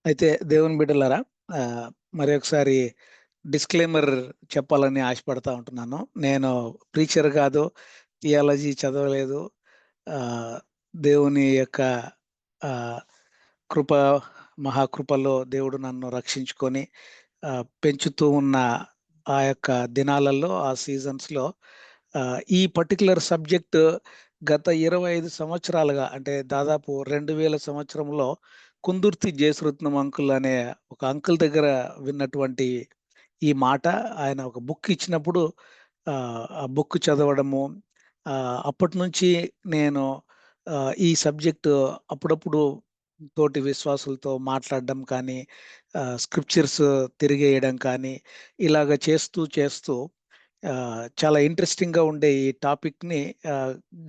అయితే దేవుని బిడ్డలారా, ఆహ్, మరి ఒకసారి డిస్క్లైమర్ చెప్పాలని ఆశపడతా ఉంటున్నాను. నేను ప్రీచర్ కాదు, థియాలజీ చదవలేదు. ఆహ్, దేవుని యొక్క ఆహ్, కృప మహాకృపలో దేవుడు నన్ను రక్షించుకొని పెంచుతూ ఉన్న ఆ యొక్క దినాలలో, ఆ సీజన్స్‌లో ఈ పర్టిక్యులర్ సబ్జెక్ట్ గత 25 సంవత్సరాలుగా, అంటే దాదాపు 2000 సంవత్సరంలో కుందుర్తి జేసురత్నం అంకుల్ అనే ఒక అంకుల్ దగ్గర విన్నటువంటి ఈ మాట, ఆయన ఒక బుక్ ఇచ్చినప్పుడు ఆ బుక్ చదవడము, అప్పటినుంచి నేను ఈ సబ్జెక్ట్ అప్పుడప్పుడు తోటి విశ్వాసులతో మాట్లాడడం కానీ, స్క్రిప్చర్స్ తిరిగేయడం కానీ, ఇలాగ చేస్తూ చేస్తూ చాలా ఇంట్రెస్టింగ్‌గా ఉండే ఈ టాపిక్‌ని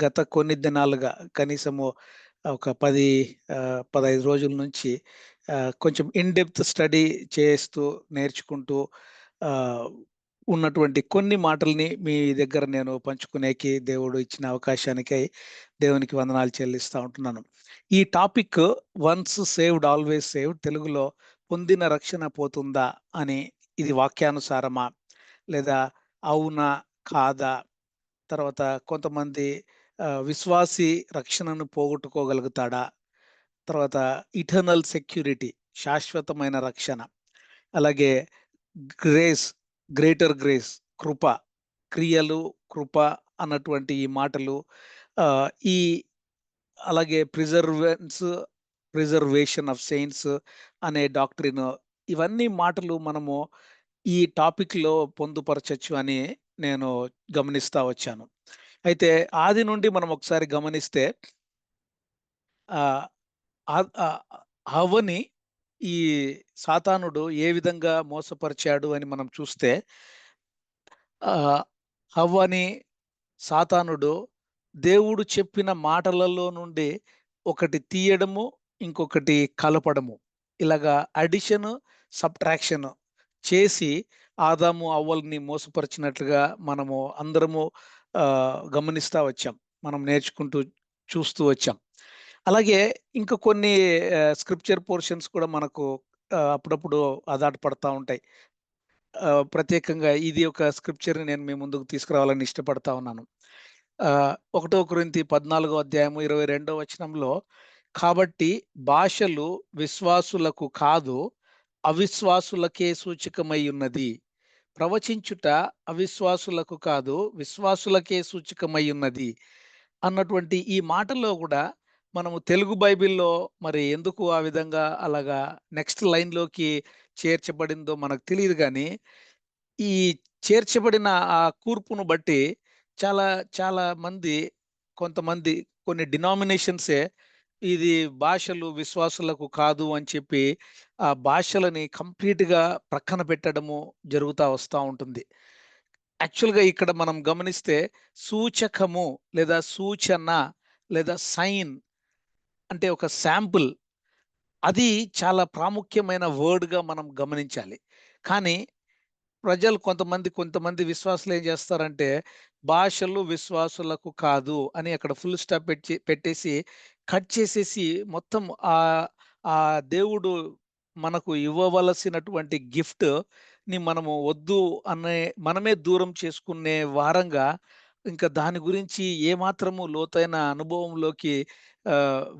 గత కొన్ని దినాలుగా, కనీసము ఒక 15 రోజుల నుంచి కొంచెం ఇన్ డెప్త్ స్టడీ చేస్తూ, నేర్చుకుంటూ ఆహ్, ఉన్నటువంటి కొన్ని మాటల్ని మీ దగ్గర నేను పంచుకునేకి దేవుడు ఇచ్చిన అవకాశానికై దేవునికి వందనాలు చెల్లిస్తా ఉంటున్నాను. ఈ topic once saved always saved, తెలుగులో పొందిన రక్షణ పోతుందా అని, ఇది వాక్యానుసారమా? లేదా అవునా? కాదా? తర్వాత కొంతమంది విశ్వాసి రక్షణను పోగొట్టుకోగలుగుతాడా? తర్వాత ఇటర్నల్ సెక్యూరిటీ, శాశ్వతమైన రక్షణ. అలాగే గ్రేస్, గ్రేటర్ గ్రేస్, కృప, క్రియలు, కృప అన్నటువంటి ఈ మాటలు, ఈ అలాగే ప్రిజర్వేషన్ ఆఫ్ సెయింట్స్ అనే డాక్ట్రిన్, ఇవన్నీ మాటలు మనము ఈ టాపిక్‌లో పొందుపరచొచ్చు అని నేను గమనిస్తా వచ్చాను. అయితే ఆది నుండి మనం ఒకసారి గమనిస్తే, ఆహ్, ఆద్ ఆహ్, హవ్వని ఈ సాతానుడు ఏ విధంగా మోసపరిచాడు అని మనం చూస్తే, ఆహ్, హవ్వని సాతానుడు దేవుడు చెప్పిన మాటలలో నుండి ఒకటి తీయడము, ఇంకొకటి కలపడము. ఇలాగా అడిషను, సబ్‌ట్రాక్షను చేసి ఆదాము, అవ్వల్ని మోసపరిచినట్లుగా మనము అందరము గమనిస్తా వచ్చాం. మనం నేర్చుకుంటూ, చూస్తూ వచ్చాం. అలాగే ఇంకా కొన్ని స్క్రిప్చర్ పోర్షన్స్ కూడా మనకు అప్పుడప్పుడు ఆదాట పడతా ఉంటాయి. ప్రత్యేకంగా ఇది ఒక స్క్రిప్చర్‌ని నేను మీ ముందుకు తీసుకురావాలని ఇష్టపడతా ఉన్నాను. 1 కొరింథీ 14 అధ్యాయము 22 వచనంలో, కాబట్టి భాషలు విశ్వాసులకు కాదు, అవిశ్వాసులకే సూచకమై ఉన్నది. ప్రవచించుట అవిశ్వాసులకు కాదు, విశ్వాసులకే సూచకమై ఉన్నది అన్నటువంటి ఈ మాటల్లో గూడా మనము తెలుగు బైబిల్‌లో మరి ఎందుకు ఆ విధంగా అలాగా నెక్స్ట్ లైన్‌లోకి చేర్చబడిందో మనకు తెలీదు గానీ, ఈ చేర్చబడిన ఆ కూర్పును బట్టి చాలా చాలా మంది, కొంతమంది, కొన్ని డినామినేషన్సే ఇది భాషలు విశ్వాసులకు కాదు అని చెప్పి ఆ భాషలని కంప్లీట్‌గా ప్రక్కన పెట్టడము జరుగుతా వస్తా ఉంటుంది. యాక్చువల్‌గా ఇక్కడ మనం గమనిస్తే సూచకము లేదా సూచన లేదా సైన్ అంటే ఒక శాంపుల్, అది చాలా ప్రాముఖ్యమైన వర్డ్‌గా మనం గమనించాలి. కానీ ప్రజలు కొంతమంది విశ్వాసులు ఏం చేస్తారంటే, భాషలు విశ్వాసులకు కాదు అని అక్కడ ఫుల్ స్టాప్ పెట్టేసి, కట్ చేసేసి మొత్తం ఆ దేవుడు మనకు ఇవ్వవలసినటువంటి గిఫ్ట్‌ని మనము వద్దు అనే, మనమే దూరం చేసుకునే వారంగా, ఇంకా దాని గురించి ఏమాత్రము లోతైన అనుభవంలోకి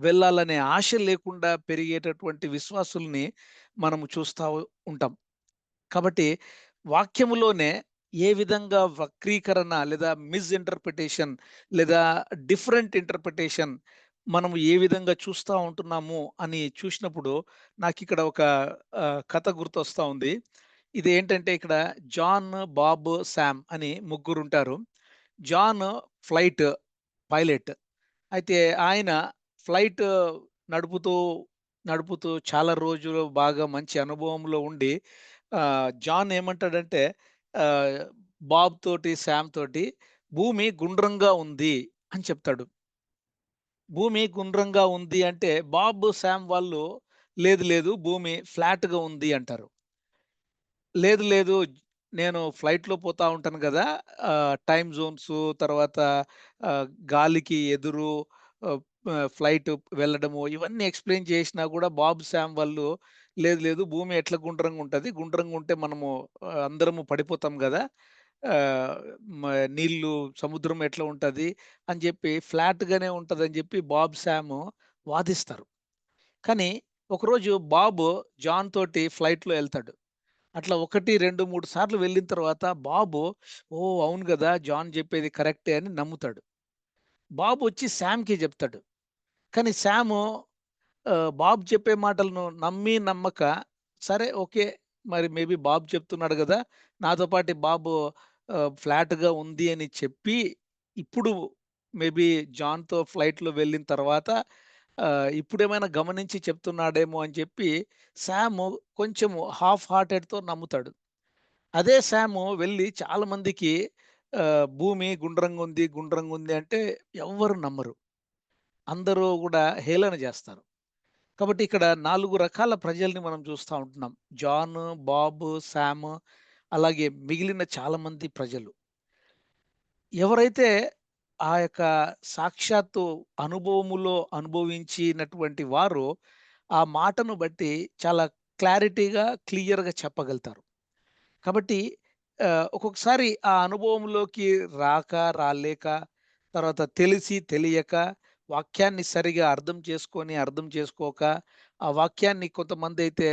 వెళ్ళాలనే ఆశ లేకుండా పెరిగేటటువంటి విశ్వాసుల్ని మనము చూస్తా ఉంటాం. కాబట్టి వాక్యములోనే ఏ విధంగా వక్రీకరణ లేదా మిస్‌ఇంటర్‌ప్రిటేషన్ లేదా డిఫరెంట్ ఇంటర్‌ప్రిటేషన్ మనము ఏ విధంగా చూస్తా ఉంటున్నాము అని చూసినప్పుడు, నాకిక్కడ ఒక కథ గుర్తొస్తా ఉంది. ఇదేంటంటే, ఇక్కడ జాన్, బాబ్, సామ్ అని ముగ్గురుంటారు. John flight pilot. అయితే ఆయన ఫ్లైట్ నడుపుతూ, నడుపుతూ చాలా రోజులు బాగా మంచి అనుభవంలో ఉండి, జాన్ ఏమంటాడంటే ఆహ్, బాబ్ తోటి, సామ్ తోటి, "భూమి గుండ్రంగా ఉంది" అని చెప్తాడు. భూమి గుండ్రంగా ఉంది అంటే, బాబ్, సామ్ వాళ్ళు, "లేదు లేదు, భూమి ఫ్లాట్‌గా ఉంది" అంటారు. లేదు లేదు, నేను ఫ్లైట్‌లో పోతా ఉంటాను గదా! టైమ్ జోన్సు, తర్వాత గాలికి ఎదురు, ఫ్లైట్ వెళ్ళడము ఇవన్నీ ఎక్స్‌ప్లెయిన్ చేసినా గూడా బాబ్, సామ్ వాళ్ళు లేదు లేదు భూమి ఎట్లా గుండ్రంగా ఉంటది. గుండ్రంగా ఉంటే మనము అందరము పడిపోతాం గదా! ఆహ్, మ నీళ్ళు సముద్రం ఎట్లా ఉంటది అని జెప్పి ఫ్లాట్‌గానే ఉంటదని జెప్పి బాబ్, సాము వాదిస్తారు. కానీ ఒకరోజు బాబు జాన్ తోటి ఫ్లైట్‌లో ఎళ్తాడు. అట్లా 1, 2, 3 సార్లు వెళ్ళిన తర్వాత బాబు ఓహ్! అవును గదా! జాన్ జెప్పేది కరెక్టే అని నమ్ముతాడు. బాబొచ్చి సామ్‌కి జెప్తాడు. కానీ సాము బాబు చెప్పే మాటలను నమ్మి, నమ్మక సరే ఓకే. మరి మేబీ బాబు చెప్తున్నాడు గదా! నాతో పాటు బాబు ఫ్లాట్‌గా ఉంది అని చెప్పి, ఇప్పుడు మేబీ జాన్‌తో ఫ్లైట్‌లో వెళ్ళిన తర్వాత ఇప్పుడేమైనా గమనించి చెప్తున్నాడేమో అని చెప్పి సాము కొంచెము హాఫ్ హార్టెడ్‌తో నమ్ముతాడు. అదే సాము వెళ్లి చాలా మందికి భూమి గుండ్రంగుంది, గుండ్రంగుంది అంటే ఎవ్వరు నమ్మరు. అందరూ గూడా హేళన జేస్తారు. కాబట్టి ఇక్కడ 4 రకాల ప్రజల్ని మనం చూస్తా ఉంటున్నాం. జాన్, బాబ్, సామ్ అలాగే మిగిలిన చాలామంది ప్రజలు. ఎవరైతే ఆ యొక్క సాక్షాత్తు అనుభవములో అనుభవించినటువంటి వారు, ఆ మాటను బట్టి చాలా క్లారిటీగా, క్లియర్‌గా చెప్పగలుగుతారు. కాబట్టి ఒక్కొక్కసారి ఆ అనుభవంలోకి రాక, రాలేక, తర్వాత తెలిసి, తెలియక, వాక్యాన్ని సరిగా అర్థం చేసుకొని, అర్థం చేసుకోక, ఆ వాక్యాన్ని కొంతమందైతే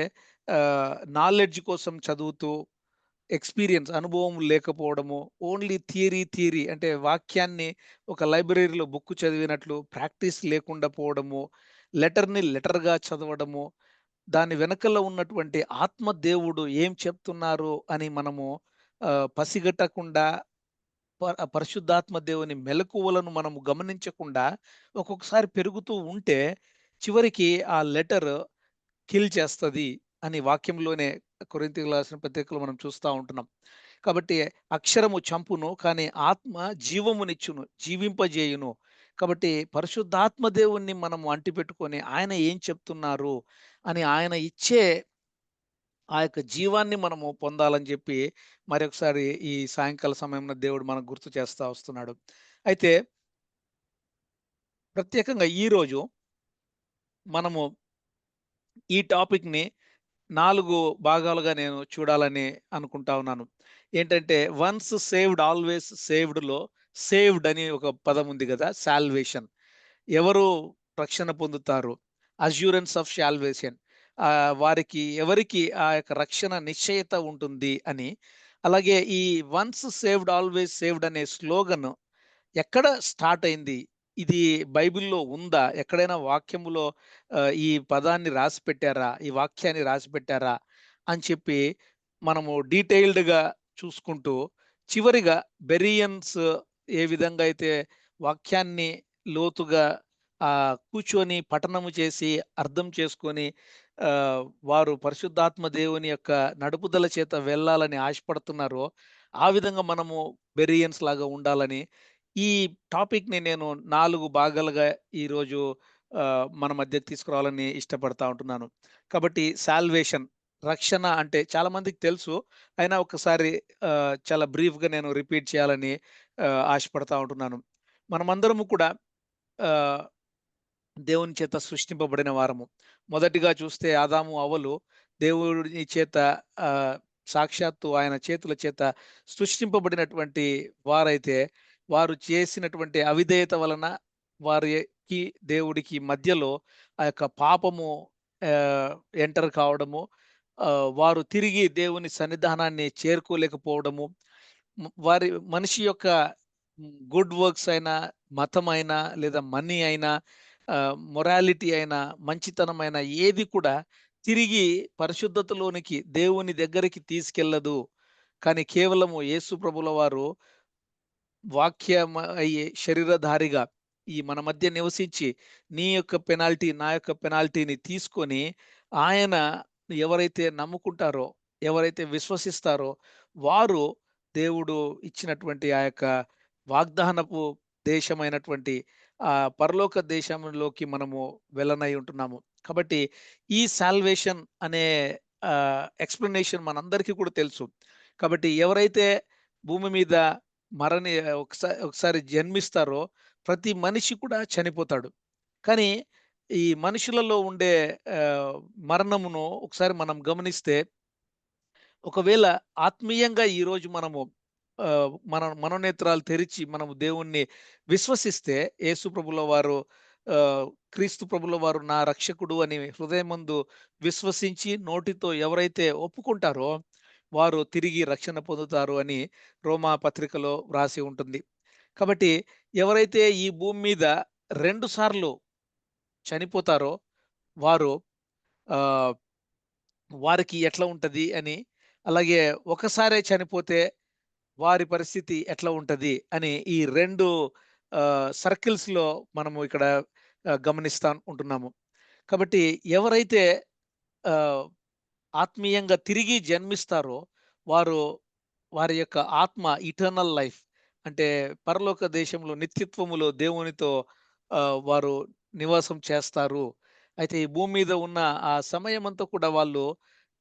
నాలెడ్జ్ కోసం చదువుతూ, ఎక్స్‌పీరియన్స్ అనుభవం లేకపోవడము, ఓన్లీ థియరీ, థియరీ అంటే వాక్యాన్ని ఒక లైబ్రరీలో బుక్ చదివినట్లు ప్రాక్టీస్ లేకుండా పోవడము, లెటర్‌ని లెటర్‌గా చదవడము, దాని వెనకల ఉన్నటువంటి ఆత్మ దేవుడు ఏం చెప్తున్నారు అని మనము పసిగట్టకుండా పరిశుద్ధాత్మ దేవుని మెలకువలను మనము గమనించకుండా ఒక్కొక్కసారి పెరుగుతూ ఉంటే చివరికి ఆ లెటర్ కిల్ చేస్తది అని వాక్యంలోనే కొరింథీయులకు రాసిన పత్రికలో మనం చూస్తా ఉంటున్నాం. కాబట్టి అక్షరము చంపును, కానీ ఆత్మ జీవమునిచ్చును, జీవింపజేయును. కాబట్టి పరిశుద్ధాత్మ దేవుణ్ణి మనం అంటిపెట్టుకొని ఆయన ఏం చెప్తున్నారు అని ఆయన ఇచ్చే ఆ యొక్క జీవాన్ని మనము పొందాలని చెప్పి మరొకసారి ఈ సాయంకాల సమయంలో దేవుడు మనకు గుర్తు చేస్తా వస్తున్నాడు. అయితే ప్రత్యేకంగా ఈరోజు మనము ఈ టాపిక్‌ని 4 భాగాలుగా నేను చూడాలని అనుకుంటా ఉన్నాను. ఏంటంటే వన్స్ సేవ్డ్ ఆల్‌వేస్ సేవ్డ్‌లో సేవ్డ్ అని ఒక పదం ఉంది గదా! సాల్వేషన్. ఎవరు రక్షణ పొందుతారు? Assurance of salvation. వారికి ఎవరికి ఆ యొక్క రక్షణ నిశ్చయత ఉంటుంది అని. అలాగే ఈ వన్స్ సేవ్డ్ ఆల్‌వేస్ సేవ్డ్ అనే స్లోగన్ ఎక్కడ స్టార్ట్ అయింది? ఇది బైబిల్‌లో ఉందా? ఎక్కడైనా వాక్యములో ఈ పదాన్ని రాసిపెట్టారా? ఈ వాక్యాన్ని రాసిపెట్టారా? అని చెప్పి మనము డీటెయిల్డ్‌గా చూసుకుంటూ, చివరిగా బెరియన్స్ ఏ విధంగా అయితే వాక్యాన్ని లోతుగా కూర్చొని పఠనము చేసి, అర్థం చేసుకొని ఆహ్, వారు పరిశుద్ధాత్మ దేవుని యొక్క నడుపుదల చేత వెళ్ళాలని ఆశపడుతున్నారో, ఆ విధంగా మనము బెరియన్స్ లాగా ఉండాలని ఈ టాపిక్‌ని నేను 4 భాగాలుగా ఈరోజు మన మధ్యకు తీసుకురావాలని ఇష్టపడతా ఉంటున్నాను. కాబట్టి సాల్వేషన్ రక్షణ అంటే చాలా మందికి తెలుసు. అయినా ఒక్కసారి చాలా బ్రీఫ్‌గా నేను రిపీట్ చేయాలని ఆశపడతా ఉంటున్నాను. మనమందరము కూడా ఆహ్, దేవుని చేత సృష్టింపబడిన వారము. మొదటిగా చూస్తే ఆదాము, అవ్వలు దేవుడి చేత ఆహ్, సాక్షాత్తు ఆయన చేతుల చేత సృష్టింపబడినటువంటి వారైతే, వారు చేసినటువంటి అవిధేయత వలన వారికి, దేవుడికి మధ్యలో ఆ యొక్క పాపము ఆహ్, ఎంటర్ కావడము, వారు తిరిగి దేవుని సన్నిధానాన్ని చేరుకోలేకపోవడము, వారి మనిషి యొక్క గుడ్ వర్క్స్ అయినా, మతమైనా లేదా మనీ అయినా, మొరాలిటీ అయినా, మంచితనమైన ఏది కూడా తిరిగి పరిశుద్ధతలోనికి, దేవుని దగ్గరికి తీసుకెళ్ళదు. కానీ కేవలము యేసు ప్రభుల వారు వాక్యం అయ్యే శరీరధారిగా ఈ మన మధ్య నివసించి, నీ యొక్క పెనాల్టీ, నా యొక్క పెనాల్టీని తీసుకొని, ఆయన ఎవరైతే నమ్ముకుంటారో, ఎవరైతే విశ్వసిస్తారో, వారు దేవుడు ఇచ్చినటువంటి ఆ యొక్క వాగ్దానపు దేశమైనటువంటి పరలోక దేశంలోకి మనము వెళ్ళనై ఉంటున్నాము. కాబట్టి ఈ సాల్వేషన్ అనే ఎక్స్‌ప్లనేషన్ మనందరికీ కూడా తెలుసు. కాబట్టి ఎవరైతే భూమి మీద మరణి ఒకసారి జన్మిస్తారో ప్రతి మనిషి కూడా చనిపోతాడు. కానీ ఈ మనుషులలో ఉండే ఆహ్, మరణమును ఒకసారి మనం గమనిస్తే, ఒకవేళ ఆత్మీయంగా ఈరోజు మనము మన మనోనేత్రాలు తెరిచి మనము దేవుణ్ణి విశ్వసిస్తే, యేసు ప్రభుల వారు ఆహ్, క్రీస్తు ప్రభుల వారు నా రక్షకుడు అని హృదయమందు విశ్వసించి నోటితో ఎవరైతే ఒప్పుకుంటారో వారు తిరిగి రక్షణ పొందుతారు అని రోమా పత్రికలో వ్రాసి ఉంటుంది. కాబట్టి ఎవరైతే ఈ భూమి మీద 2 సార్లు చనిపోతారో వారు ఆహ్, వారికి ఎట్లా ఉంటది అని, అలాగే ఒకసారే చనిపోతే వారి పరిస్థితి ఎట్లా ఉంటది అని ఈ 2 సర్కిల్స్‌లో మనము ఇక్కడ గమనిస్తా ఉంటున్నాము. కాబట్టి ఎవరైతే ఆహ్, ఆత్మీయంగా తిరిగి జన్మిస్తారో వారు వారి యొక్క ఆత్మ ఇటర్నల్ లైఫ్ అంటే పరలోక దేశంలో నిత్యత్వములో దేవునితో వారు నివాసం చేస్తారు. అయితే ఈ భూమి మీద ఉన్న ఆ సమయమంతా కూడా వాళ్ళు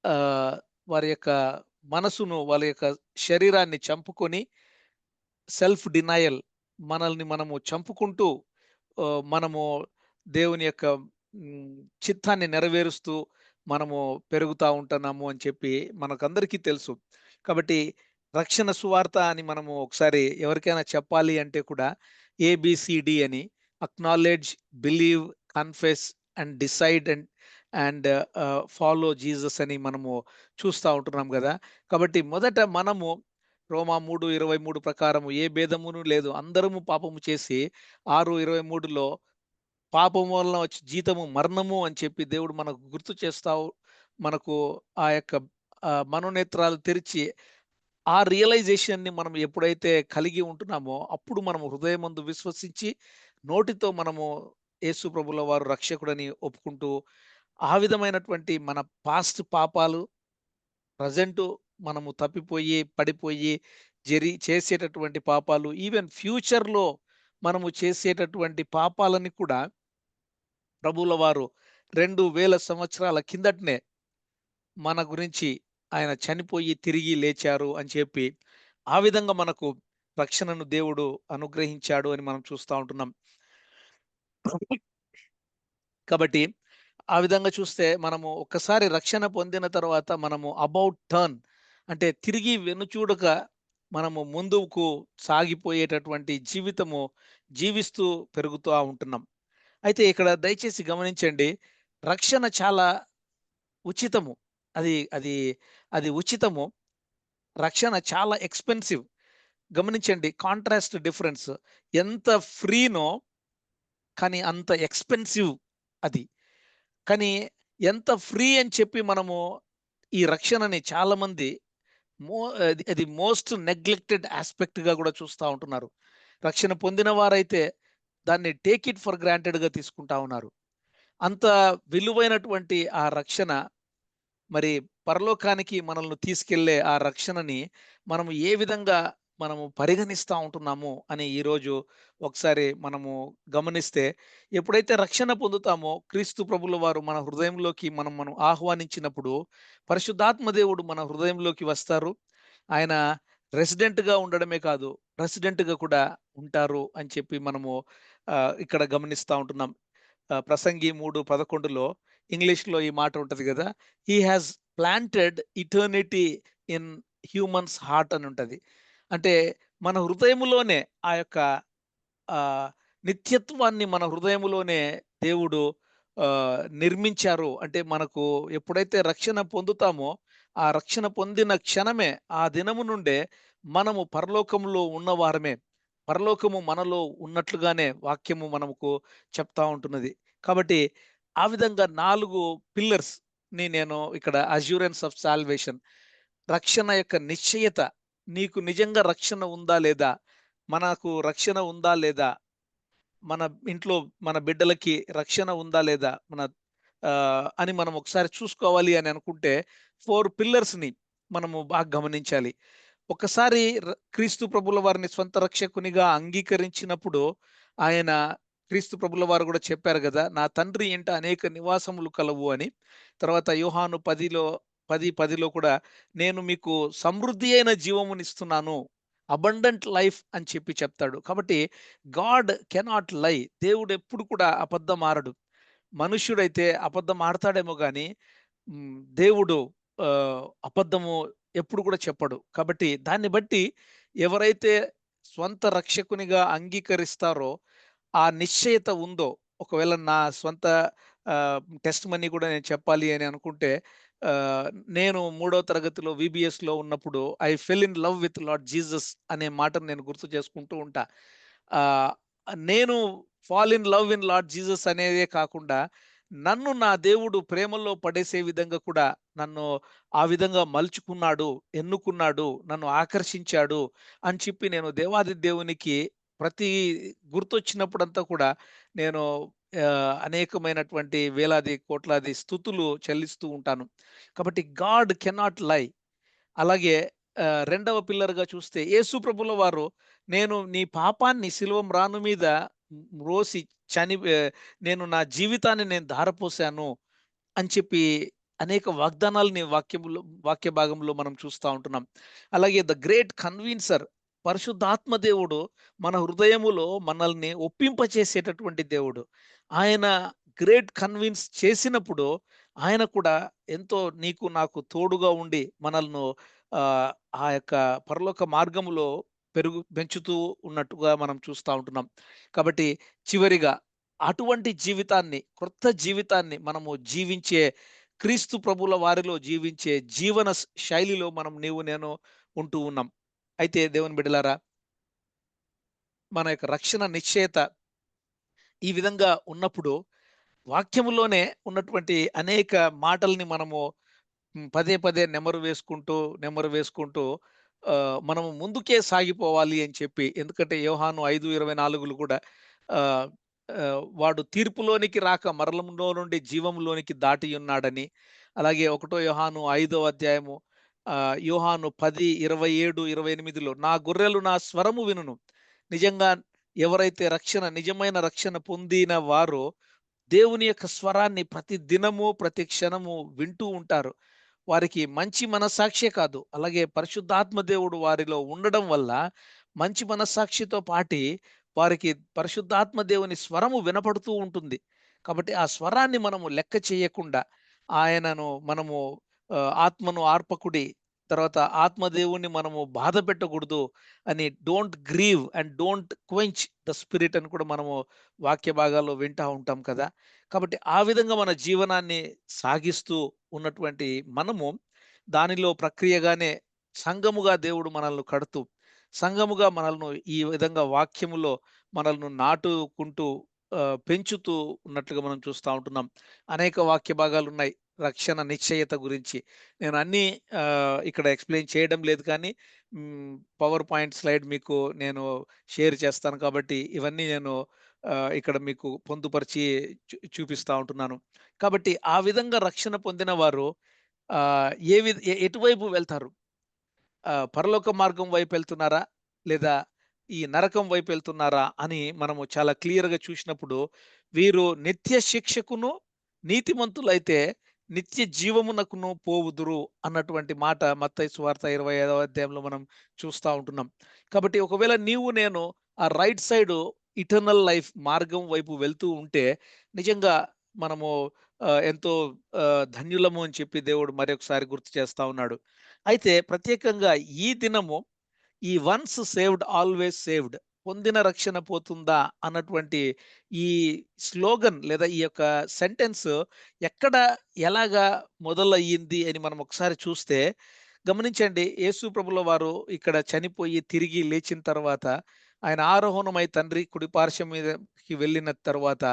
ఆహ్, వారి యొక్క మనసును, వాళ్ళ యొక్క శరీరాన్ని చంపుకొని సెల్ఫ్ డినయల్ మనల్ని మనము చంపుకుంటూ మనము దేవుని యొక్క చిత్తాన్ని నెరవేరుస్తూ మనము పెరుగుతా ఉంటున్నాము అని చెప్పి మనకందరికీ తెలుసు. కాబట్టి రక్షణ సువార్త అని మనము ఒకసారి ఎవరికైనా చెప్పాలి అంటే కూడా ఏబీసీడీ అని acknowledge, believe, confess and decide and follow Jesus అని మనము చూస్తా ఉంటున్నాం గదా! కాబట్టి మొదట మనము రోమా 3:23 ప్రకారము ఏ భేదమును లేదు. అందరము పాపము చేసి 6:23లో పాపం వలన వచ్చే జీతము మరణము అని చెప్పి దేవుడు మనకు గుర్తు చేస్తావు. మనకు ఆ యొక్క మనోనేత్రాలు తెరిచి ఆ రియలైజేషన్‌ని మనం ఎప్పుడైతే కలిగి ఉంటున్నామో, అప్పుడు మనము హృదయమందు విశ్వసించి, నోటితో మనము యేసు ప్రభుల వారు రక్షకుడని ఒప్పుకుంటూ, ఆ విధమైనటువంటి మన పాస్ట్ పాపాలు ప్రెజెంటు మనము తప్పిపోయి, పడిపోయి, చేసేటటువంటి పాపాలు, ఈవెన్ ఫ్యూచర్‌లో మనము చేసేటటువంటి పాపాలని కూడా ప్రభువుల వారు 2000 సంవత్సరాల కిందటనే మన గురించి ఆయన చనిపోయి తిరిగి లేచారు అని చెప్పి, ఆ విధంగా మనకు రక్షణను దేవుడు అనుగ్రహించాడు అని మనం చూస్తా ఉంటున్నాం. కాబట్టి ఆ విధంగా చూస్తే మనము ఒక్కసారి రక్షణ పొందిన తర్వాత మనము అబౌట్ టర్న్ అంటే తిరిగి వెనుచూడక మనము ముందుకు సాగిపోయేటటువంటి జీవితము జీవిస్తూ పెరుగుతూ ఉంటున్నాం. అయితే ఇక్కడ దయచేసి గమనించండి. రక్షణ చాలా ఉచితము. అది అది అది ఉచితము. రక్షణ చాలా ఎక్స్‌పెన్సివ్. గమనించండి కాంట్రాస్ట్ డిఫరెన్స్. ఎంత ఫ్రీనో కానీ అంత ఎక్స్‌పెన్సివ్ అది. కానీ ఎంత ఫ్రీ అని చెప్పి మనము ఈ రక్షణని చాలామంది మో అది అది మోస్ట్ నెగ్లెక్టెడ్ యాస్పెక్ట్‌గా గూడా చూస్తా ఉంటున్నారు. రక్షణ పొందిన వారైతే దాన్ని టేక్ ఇట్ ఫర్ గ్రాంటెడ్‌గా తీసుకుంటా ఉన్నారు. అంత విలువైనటువంటి ఆ రక్షణ మరి పరలోకానికి మనల్ని తీసుకెళ్ళే ఆ రక్షణని మనము ఏ విధంగా మనము పరిగణిస్తా ఉంటున్నాము అని ఈరోజు ఒకసారి మనము గమనిస్తే, ఎప్పుడైతే రక్షణ పొందుతామో క్రీస్తు ప్రభుల వారు మన హృదయంలోకి మనం ఆహ్వానించినప్పుడు పరిశుద్ధాత్మ దేవుడు మన హృదయంలోకి వస్తారు. ఆయన రెసిడెంట్‌గా ఉండడమే కాదు, ప్రెసిడెంట్‌గా కూడా ఉంటారు అని చెప్పి మనము ఇక్కడ గమనిస్తా ఉంటున్నాం. ప్రసంగి 3:11లో ఇంగ్లీష్‌లో ఈ మాట ఉంటది గదా! He has planted eternity in humans heart అని ఉంటది. అంటే మన హృదయములోనే ఆ యొక్క ఆహ్, నిత్యత్వాన్ని మన హృదయములోనే దేవుడు నిర్మించారు. అంటే మనకు ఎప్పుడైతే రక్షణ పొందుతామో, ఆ రక్షణ పొందిన క్షణమే, ఆ దినము నుండే మనము పరలోకంలో ఉన్నవారమే. పరలోకము మనలో ఉన్నట్లుగానే వాక్యము మనకు చెప్తా ఉంటున్నది. కాబట్టి ఆ విధంగా 4 పిల్లర్స్‌ని నేను ఇక్కడ అష్యూరెన్స్ ఆఫ్ సాల్వేషన్ రక్షణ యొక్క నిశ్చయత. నీకు నిజంగా రక్షణ ఉందా లేదా? మనకు రక్షణ ఉందా లేదా? మన ఇంట్లో మన బిడ్డలకి రక్షణ ఉందా లేదా? అని మనం ఒకసారి చూసుకోవాలి అని అనుకుంటే 4 పిల్లర్స్‌ని మనము బాగా గమనించాలి. ఒక్కసారి క్రీస్తు ప్రభుల వారిని స్వంత రక్షకునిగా అంగీకరించినప్పుడు ఆయన క్రీస్తు ప్రభుల వారు గూడా చెప్పారు గదా! నా తండ్రి ఇంట అనేక నివాసములు కలవు అని. తర్వాత యోహాను 10:10లో కూడా నేను మీకు సమృద్ధి అయిన జీవమునిస్తున్నాను అబండెంట్ లైఫ్ అని చెప్తాడు. కాబట్టి గాడ్ కెనాట్ లై. దేవుడు ఎప్పుడు కూడా అబద్ధం ఆడడు. మనుష్యుడైతే అబద్ధం ఆడతాడేమో గాని దేవుడు అబద్ధము ఎప్పుడు కూడా చెప్పడు. కాబట్టి దాన్ని బట్టి ఎవరైతే స్వంత రక్షకునిగా అంగీకరిస్తారో, ఆ నిశ్చయత ఉందో, ఒకవేళ నా స్వంత టెస్ట్ మనీ కూడా నేను చెప్పాలి అని అనుకుంటే, ఆహ్, నేను మూడో తరగతిలో వీబీఎస్‌లో ఉన్నప్పుడు I fell in love with lord Jesus అనే మాటను నేను గుర్తు చేసుకుంటూ ఉంటా. ఆహ్, నేను fall in love in lord Jesus అనేదే కాకుండా, నన్ను నా దేవుడు ప్రేమలో పడేసే విధంగా కూడా నన్ను ఆ విధంగా మలుచుకున్నాడు, ఎన్నుకున్నాడు, నన్ను ఆకర్షించాడు అని చెప్పి నేను దేవాది దేవునికి ప్రతి గుర్తొచ్చినప్పుడంతా కూడా నేను అనేకమైనటువంటి వేలాది, కోట్లాది స్తుతులు చెల్లిస్తూ ఉంటాను. కాబట్టి గాడ్ కెనాట్ లై. అలాగే రెండవ పిల్లర్‌గా చూస్తే యేసు ప్రభుల వారు, నేను నీ పాపాన్ని సిలువ మ్రాను మీద రోసి నేను నా జీవితాన్ని నేను ధారపోసాను అని చెప్పి అనేక వాగ్దానాలని వాక్య భాగంలో మనం చూస్తా ఉంటున్నాం. అలాగే ద గ్రేట్ కన్విన్సర్ పరిశుద్ధాత్మ దేవుడు మన హృదయములో మనల్ని ఒప్పింపచేసేటటువంటి దేవుడు. ఆయన గ్రేట్ కన్విన్స్ చేసినప్పుడు ఆయన కూడా ఎంతో నీకు నాకు తోడుగా ఉండి మనల్ని ఆహ్, ఆ యొక్క పరలోక మార్గములో పెంచుతూ ఉన్నట్టుగా మనం చూస్తా ఉంటున్నాం. కాబట్టి చివరిగా అటువంటి జీవితాన్ని, క్రొత్త జీవితాన్ని మనము జీవించే క్రీస్తు ప్రభుల వారిలో జీవించే జీవన శైలిలో మనం నీవు నేను ఉంటూ ఉన్నాం. అయితే దేవుని బిడ్డలారా, మన యొక్క రక్షణ నిశ్చయత ఈ విధంగా ఉన్నప్పుడు వాక్యములోనే ఉన్నటువంటి అనేక మాటల్ని మనము పదే పదే నెమరు వేసుకుంటూ మనము ముందుకే సాగిపోవాలి అని చెప్పి. ఎందుకంటే యోహాను 5:24 కూడా ఆహ్, వాడు తీర్పులోనికి రాక మరణంలో నుండి జీవంలోనికి దాటియున్నాడని. అలాగే ఒకటో యోహాను 5వ అధ్యాయము యోహాను 10:27, 28లో నా గొర్రెలు నా స్వరము వినును. నిజంగా ఎవరైతే నిజమైన రక్షణ పొందిన వారో దేవుని యొక్క స్వరాన్ని ప్రతి దినము, ప్రతి క్షణము వింటూ ఉంటారు. వారికి మంచి మనస్సాక్షే కాదు, అలాగే పరిశుద్ధాత్మ దేవుడు వారిలో ఉండడం వల్ల మంచి మనస్సాక్షితో పాటి వారికి పరిశుద్ధాత్మ దేవుని స్వరము వినపడుతూ ఉంటుంది. కాబట్టి ఆ స్వరాన్ని మనము లెక్క చేయకుండా ఆయనను మనము ఆత్మను ఆర్పకుడి, తర్వాత ఆత్మదేవుణ్ణి మనము బాధ పెట్టకూడదు అని don't grieve and don't quench the spirit అని కూడా మనము వాక్య భాగాల్లో వింటా ఉంటాం కదా! కాబట్టి ఆ విధంగా మన జీవనాన్ని సాగిస్తూ ఉన్నటువంటి మనము, దానిలో ప్రక్రియగానే సంఘముగా దేవుడు మనల్ని కడుతూ, సంఘముగా మనల్ని ఈ విధంగా వాక్యములో మనల్ని నాటుకుంటూ పెంచుతూ ఉన్నట్లుగా మనం చూస్తా ఉంటున్నాం. అనేక వాక్య భాగాలున్నాయి రక్షణ నిశ్చయత గురించి. నేను అన్నీ ఇక్కడ ఎక్స్‌ప్లెయిన్ చేయడం లేదు కానీ పవర్ పాయింట్ స్లైడ్ మీకు నేను షేర్ చేస్తాను కాబట్టి ఇవన్నీ నేను ఇక్కడ మీకు పొందుపరిచి చూపిస్తా ఉంటున్నాను. కాబట్టి ఆ విధంగా రక్షణ పొందిన వారు ఎటువైపు వెళ్తారు? పరలోక మార్గం వైపెళ్తున్నారా? లేదా ఈ నరకం వైపెళ్తున్నారా? అని మనము చాలా క్లియర్‌గా చూసినప్పుడు, వీరు నిత్య శిక్షకును, నీతిమంతులైతే నిత్య జీవమునకును పోవుదురు అన్నటువంటి మాట మత్తయి సువార్త 25వ అధ్యాయంలో మనం చూస్తా ఉంటున్నాం. కాబట్టి ఒకవేళ నీవు నేను ఆ రైట్ సైడు ఇటర్నల్ లైఫ్ మార్గం వైపు వెళ్తూ ఉంటే, నిజంగా మనము ఎంతో ధన్యులము అని చెప్పి దేవుడు మరొకసారి గుర్తు చేస్తా ఉన్నాడు. అయితే ప్రత్యేకంగా ఈ దినము ఈ వన్స్ సేవ్డ్ ఆల్వేస్ సేవ్డ్, పొందిన రక్షణ పోతుందా అన్నటువంటి ఈ స్లోగన్ లేదా ఈ యొక్క సెంటెన్స్ ఎక్కడ, ఎలాగా మొదలయ్యింది అని మనం ఒకసారి చూస్తే గమనించండి. యేసు ప్రభుల వారు ఇక్కడ చనిపోయి తిరిగి లేచిన తర్వాత ఆయన ఆరోహణమై తండ్రి కుడి పార్శ్వం మీదకి వెళ్ళిన తర్వాత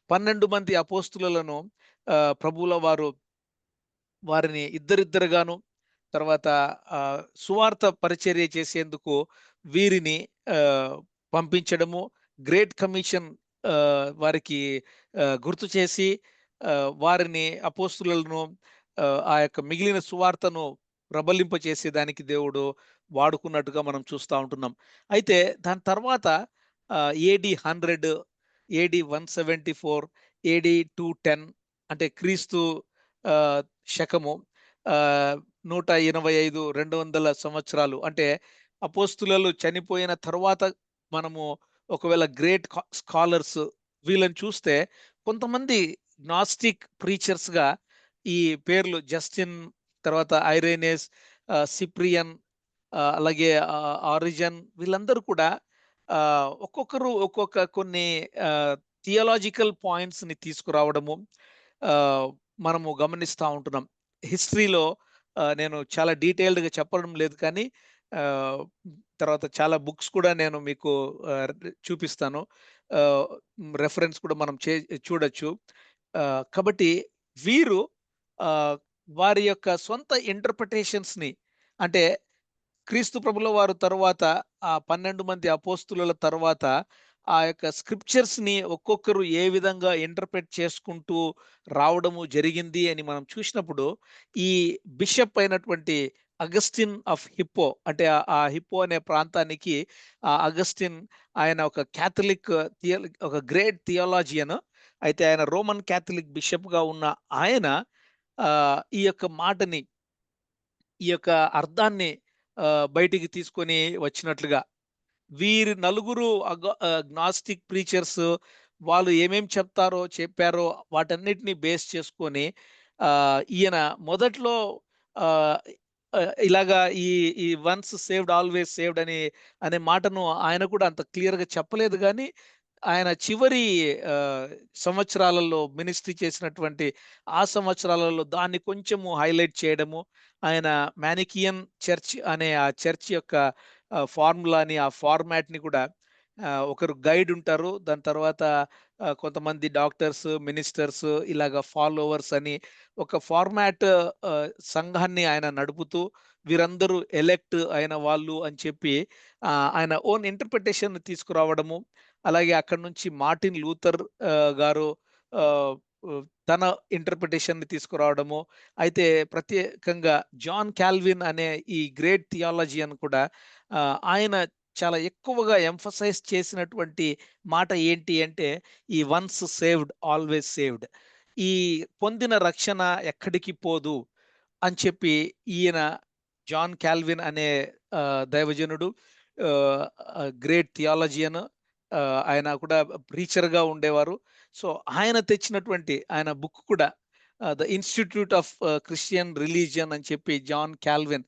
12 మంది అపోస్తులను ప్రభువుల వారు వారిని ఇద్దరిద్దరుగాను, తర్వాత సువార్త పరిచర్య చేసేందుకు వీరిని ఆహ్, పంపించడము, గ్రేట్ కమిషన్ వారికి గుర్తు చేసి వారిని అపోస్తులను ఆ యొక్క మిగిలిన సువార్తను ప్రబలింపచేసేదానికి దేవుడు వాడుకున్నట్టుగా మనం చూస్తా ఉంటున్నాం. అయితే దాని తర్వాత ఏడీ 100, ఏడీ 174, ఏడీ 210 అంటే క్రీస్తు శకము 185, 200 సంవత్సరాలు అంటే అపోస్తులు చనిపోయిన తరువాత మనము ఒకవేళ గ్రేట్ స్కాలర్స్ వీళ్ళని చూస్తే కొంతమంది గ్నాస్టిక్ ప్రీచర్స్‌గా ఈ పేర్లు జస్టిన్, తర్వాత ఐరేనియస్, సిప్రియన్, అలాగే ఆరిజన్ వీళ్ళందరూ కూడా ఒక్కొక్కరు ఒక్కొక్క కొన్ని థియాలాజికల్ పాయింట్స్‌ని తీసుకురావడము ఆహ్, మనము గమనిస్తా ఉంటున్నాం. హిస్టరీలో నేను చాలా డీటెయిల్డ్‌గా చెప్పడం లేదు కానీ ఆహ్, తర్వాత చాలా బుక్స్ కూడా నేను మీకు చూపిస్తాను. ఆహ్, రెఫరెన్స్ కూడా మనం చూడొచ్చు. కాబట్టి వీరు ఆహ్, వారి యొక్క సొంత ఇంటర్ప్రిటేషన్స్‌ని అంటే క్రీస్తు ప్రభుల వారు తరువాత ఆ 12 మంది అపోస్తులుల తరువాత ఆ యొక్క స్క్రిప్చర్స్‌ని ఒక్కొక్కరు ఏ విధంగా ఇంటర్ప్రెట్ చేసుకుంటూ రావడము జరిగింది అని మనం చూసినప్పుడు, ఈ బిషప్ అయినటువంటి అగస్టిన్ ఆఫ్ హిప్పో అంటే ఆ హిప్పో అనే ప్రాంతానికి అగస్టిన్ ఆయన ఒక కాథలిక్ ఒక గ్రేట్ థియాలజియన్. అయితే ఆయన రోమన్ కాథలిక్ బిషప్‌గా ఉన్న ఆయన ఈ యొక్క మాటని ఈ యొక్క అర్థాన్ని బయటికి తీసుకొని వచ్చినట్లుగా వీరి నలుగురు గ్నాస్టిక్ ప్రీచర్స్ వాళ్ళు ఏమేం చెప్పారో వాటన్నిటిని బేస్ చేసుకొని ఈయన మొదట్లో ఆహ్, ఇలాగా ఈ ఈ వన్స్ సేవ్డ్ ఆల్వేస్ సేవ్డ్ అనే మాటను ఆయన కూడా అంత క్లియర్‌గా చెప్పలేదు గానీ, ఆయన చివరి ఆహ్, సంవత్సరాలలో మినిస్ట్రీ చేసినటువంటి ఆ సంవత్సరాలలో దాన్ని కొంచెము హైలైట్ చేయడము, ఆయన మానికియన్ చర్చ్ అనే ఆ చర్చ్ యొక్క ఫార్ములాని, ఆ ఫార్మాట్‌ని కూడా ఒకరు గైడ్ ఉంటారు. దాని తర్వాత కొంతమంది డాక్టర్స్, మినిస్టర్స్ ఇలాగ ఫాలోవర్స్ అని ఒక ఫార్మాట్ సంఘాన్ని ఆయన నడుపుతూ వీరందరూ ఎలెక్ట్ అయిన వాళ్ళు అని చెప్పి ఆయన ఓన్ ఇంటర్ప్రిటేషన్ తీసుకురావడము. అలాగే అక్కడి నుంచి మార్టిన్ లూథర్ గారు ఆహ్, తన ఇంటర్ప్రిటేషన్‌ని తీసుకురావడము. అయితే ప్రత్యేకంగా జాన్ కాల్విన్ అనే ఈ గ్రేట్ థియాలజియన్ కూడా ఆయన చాలా ఎక్కువగా ఎంఫసైజ్ చేసినటువంటి మాట ఏంటి అంటే, ఈ వన్స్ సేవ్డ్ ఆల్వేస్ సేవ్డ్. ఈ పొందిన రక్షణ ఎక్కడికి పోదు అని చెప్పి ఈయన జాన్ కాల్విన్ అనే దైవజనుడు ఆహ్, గ్రేట్ థియాలజియన్, ఆయన కూడా ప్రీచర్‌గా ఉండేవారు. సో, ఆయన తెచ్చినటువంటి ఆయన బుక్ కూడా 'the institute of Christian religion' అని చెప్పి జాన్ కాల్విన్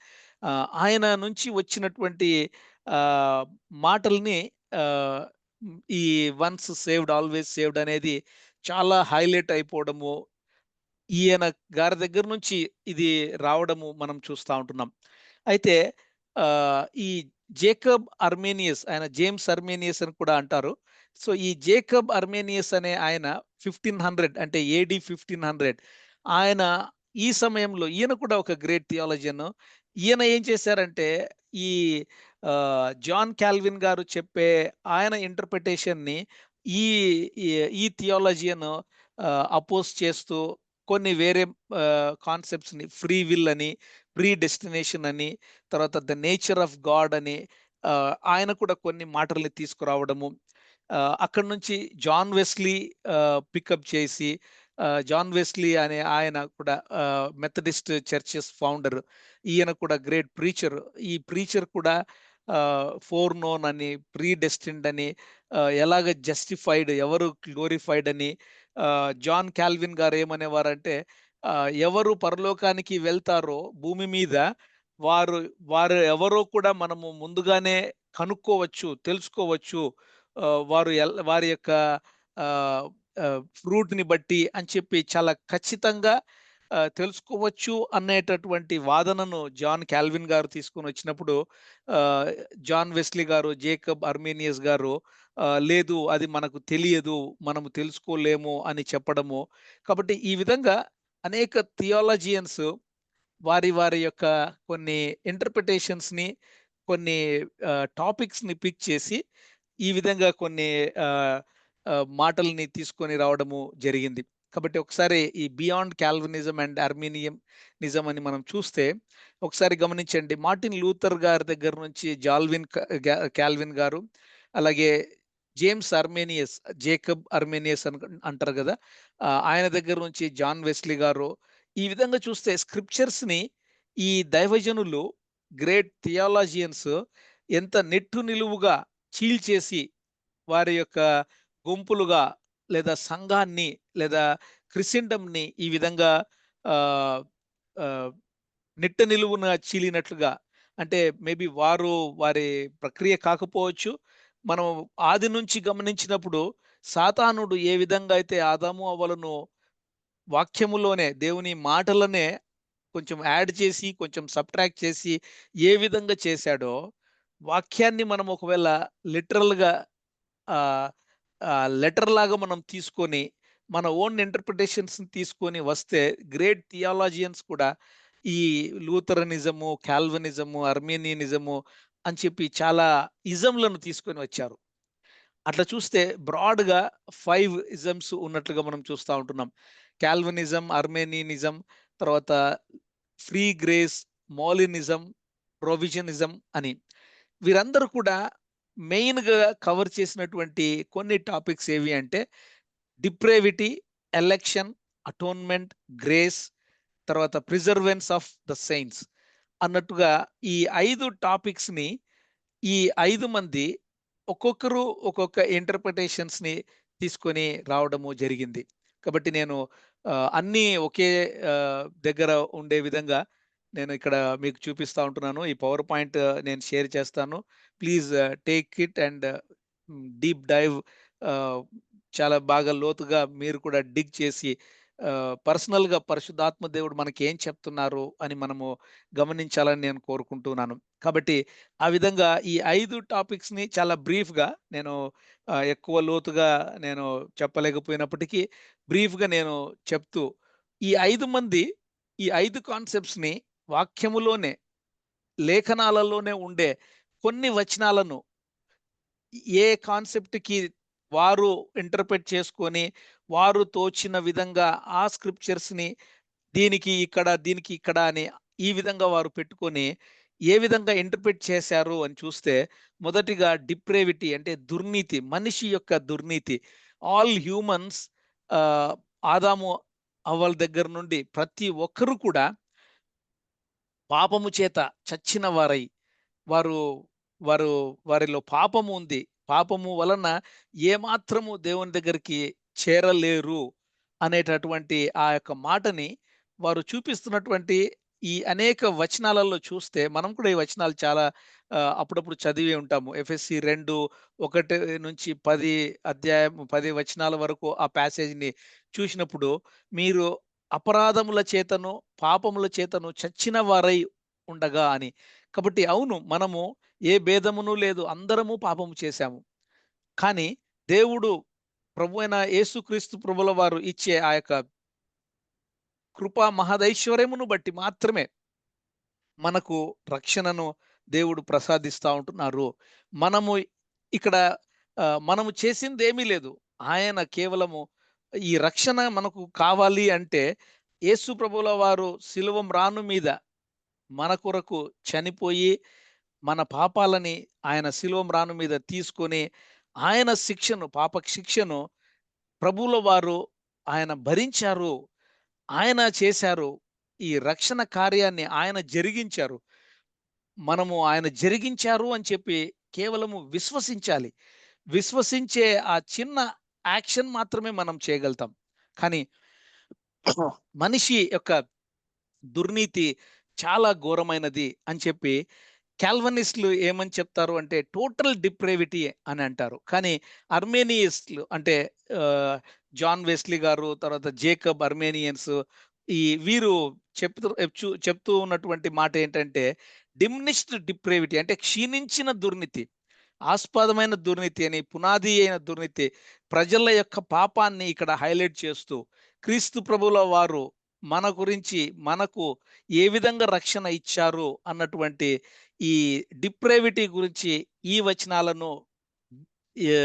ఆయన నుంచి వచ్చినటువంటి ఆహ్, మాటల్ని ఆహ్, ఈ వన్స్ సేవ్డ్ ఆల్వేస్ సేవ్డ్ అనేది చాలా హైలైట్ అయిపోవడము, ఈయన గారి దగ్గర నుంచి ఇది రావడము మనం చూస్తా ఉంటున్నాం. అయితే ఈ జేకబ్ అర్మేనియస్ ఆయన జేమ్స్ అర్మేనియస్ అని కూడా అంటారు. సో, ఈ జేకబ్ అర్మేనియస్ అనే ఆయన 1500 అంటే ఏడీ 1500 ఆయన ఈ సమయంలో ఈయన కూడా ఒక గ్రేట్ థియాలజియన్. ఈయన ఏం చేశారంటే ఈ జాన్ కాల్విన్ గారు చెప్పే ఆయన ఇంటర్ప్రిటేషన్‌ని ఈ ఈ ఈ థియాలజియన్ అపోజ్ చేస్తూ కొన్ని వేరే కాన్సెప్ట్స్‌ని ఫ్రీ విల్ అని, ప్రీ డెస్టినేషన్ అని, తర్వాత ద నేచర్ ఆఫ్ గాడ్ అని ఆయన కూడా కొన్ని మాటల్ని తీసుకురావడము. అక్కడి నుంచి జాన్ వెస్లీ పికప్ చేసి జాన్ వెస్లీ అనే ఆయన కూడా మెథడిస్ట్ చర్చెస్ ఫౌండర్. ఈయన కూడా గ్రేట్ ప్రీచర్. ఈ ప్రీచర్ కూడా ఫోర్ నోన్ అని, ప్రీ డెస్టిన్డ్ అని, ఎలాగ జస్టిఫైడ్ ఎవరు గ్లోరిఫైడ్ అని జాన్ కాల్విన్ గారు ఏమనేవారంటే ఎవరు పరలోకానికి వెళ్తారో భూమి మీద వారు వారు ఎవరో కూడా మనము ముందుగానే కనుక్కోవచ్చు, తెలుసుకోవచ్చు. వారి యొక్క ఆహ్, ఫ్రూట్‌ని బట్టి అని చెప్పి చాలా ఖచ్చితంగా తెలుసుకోవచ్చు అనేటటువంటి వాదనను జాన్ కాల్విన్ గారు తీసుకొనొచ్చినప్పుడు ఆహ్, జాన్ వెస్లీ గారు, జేకబ్ అర్మేనియస్ గారు లేదు అది మనకు తెలియదు, మనము తెలుసుకోలేము అని చెప్పడము. కాబట్టి ఈ విధంగా అనేక థియాలజియన్స్ వారి యొక్క కొన్ని ఇంటర్ప్రిటేషన్స్‌ని, కొన్ని టాపిక్స్‌ని పిక్ చేసి, ఈ విధంగా కొన్ని ఆహ్, మాటల్ని తీసుకొని రావడము జరిగింది. కాబట్టి ఒకసారి ఈ బియాండ్ కాల్వినిజం అండ్ అర్మీనియనిజం అని మనం చూస్తే, ఒకసారి గమనించండి. మార్టిన్ లూథర్ గారి దగ్గర నుంచి కాల్విన్ గారు, అలాగే జేమ్స్ అర్మేనియస్, జేకబ్ అర్మేనియస్ అంటారు గదా! ఆయన దగ్గర నుంచి జాన్ వెస్లీ గారు, ఈ విధంగా చూస్తే స్క్రిప్చర్స్‌ని ఈ దైవజనులు గ్రేట్ థియాలజియన్స్ ఎంత నెట్టు నిలువుగా చీల్చేసి వారి యొక్క గుంపులుగా లేదా సంఘాన్ని లేదా క్రిస్టియన్‌డమ్‌ని ఈ విధంగా ఆహ్, ఆహ్, నిట్ట నిలువున చీలినట్లుగా అంటే మేబీ వారి ప్రక్రియ కాకపోవచ్చు. మనం ఆది నుంచి గమనించినప్పుడు సాతానుడు ఏ విధంగా అయితే ఆదాము, అవ్వలను వాక్యములోనే దేవుని మాటలనే కొంచెం యాడ్ చేసి, కొంచెం సబ్‌ట్రాక్ట్ చేసి ఏ విధంగా చేశాడో, వాక్యాన్ని మనం ఒకవేళ లిటరల్‌గా ఆహ్, లెటర్‌లాగా మనం తీసుకొని, మన ఓన్ ఇంటర్ప్రిటేషన్స్‌ని తీసుకొని వస్తే, గ్రేట్ థియాలజియన్స్ కూడా ఈ లూథరనిజము, కాల్వినిజము, అర్మేనియనిజము అని చెప్పి చాలా ఇజమ్‌లను తీసుకొని వచ్చారు. అట్లా చూస్తే బ్రాడ్‌గా 5 ఇజమ్స్ ఉన్నట్లుగా మనం చూస్తా ఉంటున్నాం. కాల్వినిజం, అర్మేనియనిజం, తర్వాత ఫ్రీ గ్రేస్, మోలినిజం, ప్రొవిజనిజం అని. వీరందరూ కూడా మెయిన్‌గా కవర్ చేసినటువంటి కొన్ని టాపిక్స్ ఏవి అంటే డిప్రేవిటీ, ఎలక్షన్, అటోన్మెంట్, గ్రేస్, తర్వాత ప్రిజర్వెన్స్ ఆఫ్ ద సెయింట్స్ అన్నట్టుగా ఈ 5 టాపిక్స్‌ని ఈ 5 మంది ఒక్కొక్కరు ఒక్కొక్క ఇంటర్ప్రిటేషన్స్‌ని తీసుకొని రావడము జరిగింది. కాబట్టి నేను అన్నీ ఒకే దగ్గర ఉండే విధంగా నేను ఇక్కడ మీకు చూపిస్తా ఉంటున్నాను. ఈ పవర్ పాయింట్ నేను షేర్ చేస్తాను. Please take it and deep dive ah, చాలా బాగా లోతుగా మీరు కూడా డిగ్ చేసి పర్సనల్‌గా పరిశుద్ధాత్మ దేవుడు మనకేం చెప్తున్నారు అని మనము గమనించాలని నేను కోరుకుంటున్నాను. కాబట్టి ఆ విధంగా ఈ 5 టాపిక్స్‌ని చాలా బ్రీఫ్‌గా నేను ఎక్కువ లోతుగా నేను చెప్పలేకపోయినప్పటికీ బ్రీఫ్‌గా నేను చెప్తూ ఈ 5 మంది ఈ 5 కాన్సెప్ట్స్‌ని వాక్యములోనే, లేఖనాలలోనే ఉండే కొన్ని వచనాలను ఏ కాన్సెప్ట్‌కి వారు ఇంటర్ప్రెట్ చేసుకొని, వారు తోచిన విధంగా ఆ స్క్రిప్చర్స్‌ని దీనికి ఇక్కడ, దీనికి ఇక్కడ అని ఈ విధంగా వారు పెట్టుకొని, ఏ విధంగా ఇంటర్ప్రెట్ చేశారు అని చూస్తే, మొదటిగా డిప్రేవిటీ అంటే దుర్నీతి, మనిషి యొక్క దుర్నీతి. ఆల్ హ్యూమన్స్ ఆహ్, ఆదాము, హవ్వల దగ్గర నుండి ప్రతి ఒక్కరు కూడా పాపము చేత చచ్చిన వారై వారు వారు వారిలో పాపము ఉంది. పాపము వలన ఏమాత్రము దేవుని దగ్గరికి చేరలేరు అనేటటువంటి ఆ యొక్క మాటని వారు చూపిస్తున్నటువంటి ఈ అనేక వచనాలలో చూస్తే మనం కూడా ఈ వచనాలు చాలా అప్పుడప్పుడు చదివి ఉంటాము. ఎఫెసీ 2, 1-10 అధ్యాయం 10 వచనాల వరకు ఆ ప్యాసేజ్‌ని చూసినప్పుడు మీరు అపరాధముల చేతను, పాపముల చేతను చచ్చిన వారై ఉండగా అని. కాబట్టి అవును. మనము ఏ భేదమును లేదు. అందరము పాపము చేశాము. కానీ దేవుడు ప్రభువైన యేసుక్రీస్తు ప్రభుల వారు ఇచ్చే ఆ యొక్క కృపా మహదైశ్వర్యమును బట్టి మాత్రమే మనకు రక్షణను దేవుడు ప్రసాదిస్తా ఉంటున్నారు. మనము ఇక్కడ మనము చేసిందేమీ లేదు. ఆయన కేవలము ఈ రక్షణ మనకు కావాలి అంటే యేసు ప్రభువుల వారు శిలువ మ్రాను మీద మన కొరకు చనిపోయి, మన పాపాలని ఆయన శిలువ మ్రాను మీద తీసుకొని, ఆయన శిక్షను, పాప శిక్షను ప్రభువుల వారు ఆయన భరించారు. ఆయన చేశారు. ఈ రక్షణ కార్యాన్ని ఆయన జరిగించారు. మనము ఆయన జరిగించారు అని చెప్పి కేవలము విశ్వసించాలి. విశ్వసించే ఆ చిన్న యాక్షన్ మాత్రమే మనం చేయగలుగుతాం. కానీ మనిషి యొక్క దుర్నీతి చాలా ఘోరమైనది అని చెప్పి కాల్వనిస్టులు ఏమని చెప్తారు అంటే టోటల్ డిప్రేవిటీ అని అంటారు. కానీ అర్మేనియిస్టులు అంటే ఆహ్, జాన్ వెస్లీ గారు, తర్వాత జేకబ్ అర్మేనియన్స్ వీరు చెప్తూ ఉన్నటువంటి మాట ఏంటంటే డిమినిష్డ్ డిప్రేవిటీ అంటే క్షీణించిన దుర్నీతి. ఆస్పదమైన దుర్నీతి అని, పునాది అయిన దుర్నీతి. ప్రజల యొక్క పాపాన్ని ఇక్కడ హైలైట్ చేస్తూ, క్రీస్తు ప్రభువుల వారు మన గురించి, మనకు ఏ విధంగా రక్షణ ఇచ్చారు అన్నటువంటి ఈ డిప్రేవిటీ గురించి ఈ వచనాలను ఏ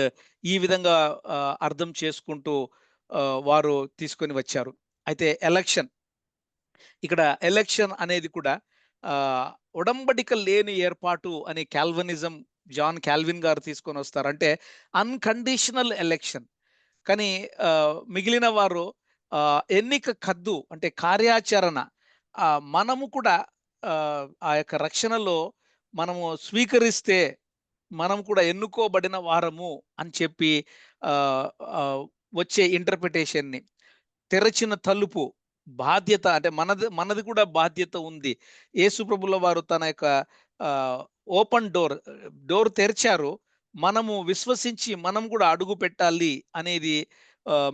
ఈ విధంగా అర్థం చేసుకుంటూ వారు తీసుకొని వచ్చారు. అయితే ఇక్కడ ఎలక్షన్ అనేది కూడా ఆహ్, ఒడంబడిక లేని ఏర్పాటు అని జాన్ కాల్విన్ గారు తీసుకొనొస్తారు. అంటే అన్‌కండీషనల్ ఎలక్షన్. కానీ మిగిలిన వారు ఎన్నిక కద్దు అంటే కార్యాచరణ మనము కూడా ఆ యొక్క రక్షణలో మనము స్వీకరిస్తే మనం కూడా ఎన్నుకోబడిన వారము అని చెప్పి ఆహ్, ఆహ్, వచ్చే ఇంటర్ప్రిటేషన్‌ని, తెరచిన తలుపు, బాధ్యత అంటే మనది మనది కూడా బాధ్యత ఉంది. యేసుప్రభుల వారు తన యొక్క ఆహ్, ఓపెన్ డోర్ తెరిచారు. మనము విశ్వసించి మనం కూడా అడుగు పెట్టాలి అనేది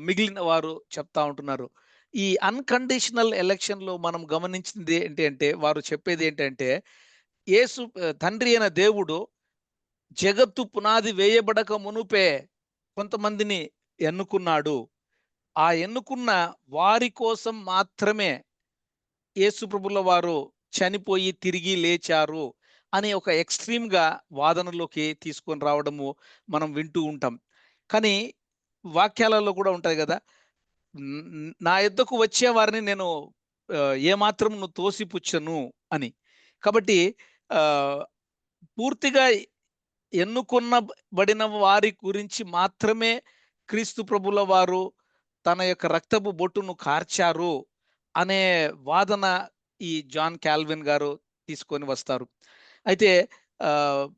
మిగిలిన వారు చెప్తా ఉంటున్నారు. ఈ అన్‌కండిషనల్ ఎలక్షన్‌లో మనం గమనించింది ఏంటి అంటే, వారు చెప్పేది ఏంటంటే, తండ్రి అయిన దేవుడు జగత్తు పునాది వేయబడక మునుపే కొంతమందిని ఎన్నుకున్నాడు. ఆ ఎన్నుకున్న వారి కోసం మాత్రమే యేసు ప్రభుల వారు చనిపోయి తిరిగి లేచారు అని ఒక ఎక్స్‌ట్రీమ్‌గా వాదనలోకి తీసుకొని రావడము మనం వింటూ ఉంటాం. కానీ వాక్యాలలో కూడా ఉంటది గదా! నా యొద్దకు వచ్చే వారిని నేను ఏమాత్రమును తోసిపుచ్చను అని. కాబట్టి ఆహ్, పూర్తిగా బడిన వారి గురించి మాత్రమే క్రీస్తు ప్రభుల వారు తన యొక్క రక్తపు బొట్టును కార్చారు అనే వాదన ఈ జాన్ కాల్విన్ గారు తీసుకొని వస్తారు. అయితే ఆహ్,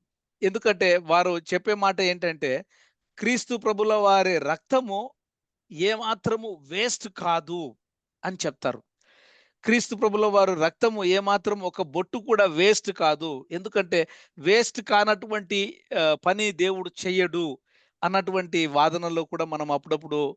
ఎందుకంటే వారు చెప్పే మాట ఏంటంటే, క్రీస్తు ప్రభుల వారి రక్తము ఏమాత్రము వేస్ట్ కాదు అని చెప్తారు. క్రీస్తు ప్రభుల వారు రక్తము ఏమాత్రం ఒక బొట్టు కూడా వేస్ట్ కాదు. ఎందుకంటే వేస్ట్ కానటువంటి పని దేవుడు చెయ్యడు అన్నటువంటి వాదనలో కూడా మనం అప్పుడప్పుడు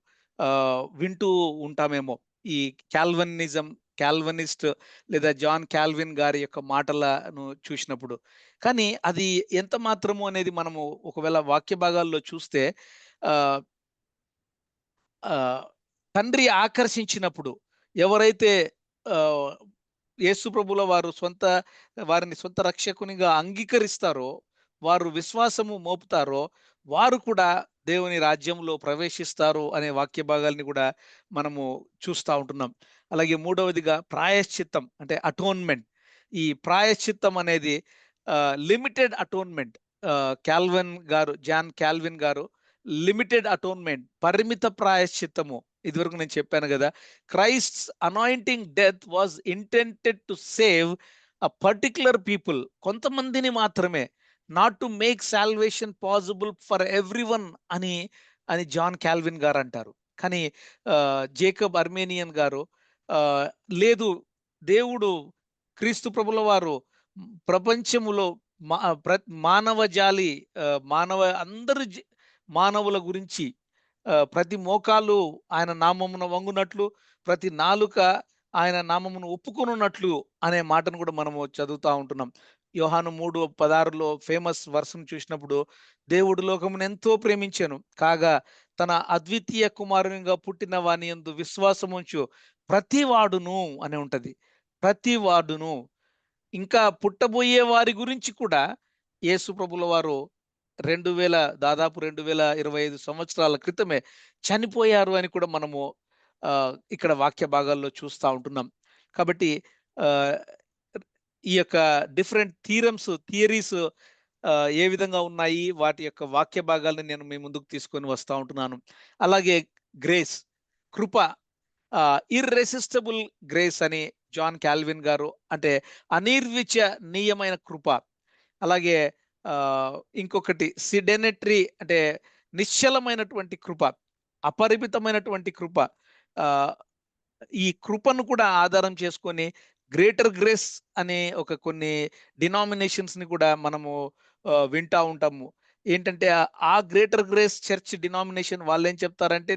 వింటూ ఉంటామేమో. ఈ కాల్వినిజం, కాల్వినిస్ట్ లేదా జాన్ కాల్విన్ గారి యొక్క మాటలను చూసినప్పుడు. కానీ అది ఎంత మాత్రము అనేది మనము ఒకవేళ వాక్య భాగాల్లో చూస్తే ఆహ్, ఆహ్, తండ్రి ఆకర్షించినప్పుడు ఎవరైతే ఆహ్, యేసు ప్రభుల వారిని సొంత రక్షకునిగా అంగీకరిస్తారో, వారు విశ్వాసము మోపుతారో, వారు కూడా దేవుని రాజ్యంలో ప్రవేశిస్తారు అనే వాక్య భాగాల్ని కూడా మనము చూస్తా ఉంటున్నాం. అలాగే మూడవదిగా ప్రాయశ్చిత్తం అంటే అటోన్‌మెంట్. ఈ ప్రాయశ్చిత్తం అనేది లిమిటెడ్ అటోన్‌మెంట్. జాన్ కాల్విన్ గారు లిమిటెడ్ అటోన్‌మెంట్, పరిమిత ప్రాయశ్చిత్తము. ఇదివరకు నేను చెప్పాను గదా! Christ's anointing death was intended to save particular people. కొంతమందిని మాత్రమే. Not to make salvation possible for everyone అని, అని జాన్ కాల్విన్ గారంటారు. కానీ జేకబ్ అర్మేనియన్ గారు ఆహ్, లేదు, దేవుడు క్రీస్తు ప్రభుల వారు ప్రపంచములో మా ప్ర మానవ జాలి మానవ అందరు మానవుల గురించి ప్రతి మోకాలు ఆయన నామమున వంగునట్లు, ప్రతి నాలుక ఆయన నామమును ఒప్పుకొనున్నట్లు అనే మాటను కూడా మనము చదువుతా ఉంటున్నాం. యోహాను 3:16లో ఫేమస్ వర్స్‌ని చూసినప్పుడు, దేవుడు లోకమును ఎంతో ప్రేమించెను. కాగా తన అద్వితీయ కుమారునిగా పుట్టిన వాని యందు విశ్వాసముంచు ప్రతివాడును అని ఉంటది. ప్రతివాడును. ఇంకా పుట్టబోయే వారి గురించి కూడా యేసు ప్రభుల వారు 2025 సంవత్సరాల క్రితమే చనిపోయారు అని కూడా మనము ఇక్కడ వాక్య భాగాల్లో చూస్తా ఉంటున్నాం. కాబట్టి ఆహ్, ఈ యొక్క డిఫరెంట్ థియరీస్ ఏ విధంగా ఉన్నాయి, వాటి యొక్క వాక్య భాగాలను నేను మీ ముందుకు తీసుకొని వస్తా ఉంటున్నాను. అలాగే గ్రేస్, కృప, ఇర్రెసిస్టిబుల్ గ్రేస్ అని జాన్ కాల్విన్ గారు అంటే అనిర్వచనీయమైన కృప. అలాగే ఇంకొకటి సిడెనటరీ అంటే నిశ్చలమైనటువంటి కృప, అపరిమితమైనటువంటి కృప. ఆహ్, ఈ కృపను కూడా ఆధారం చేసుకొని గ్రేటర్ గ్రేస్ అనే కొన్ని డినామినేషన్స్‌ని కూడా మనము వింటా ఉంటాము. ఏంటంటే ఆ గ్రేటర్ గ్రేస్ చర్చ్ డినామినేషన్ వాళ్ళేం చెప్తారంటే,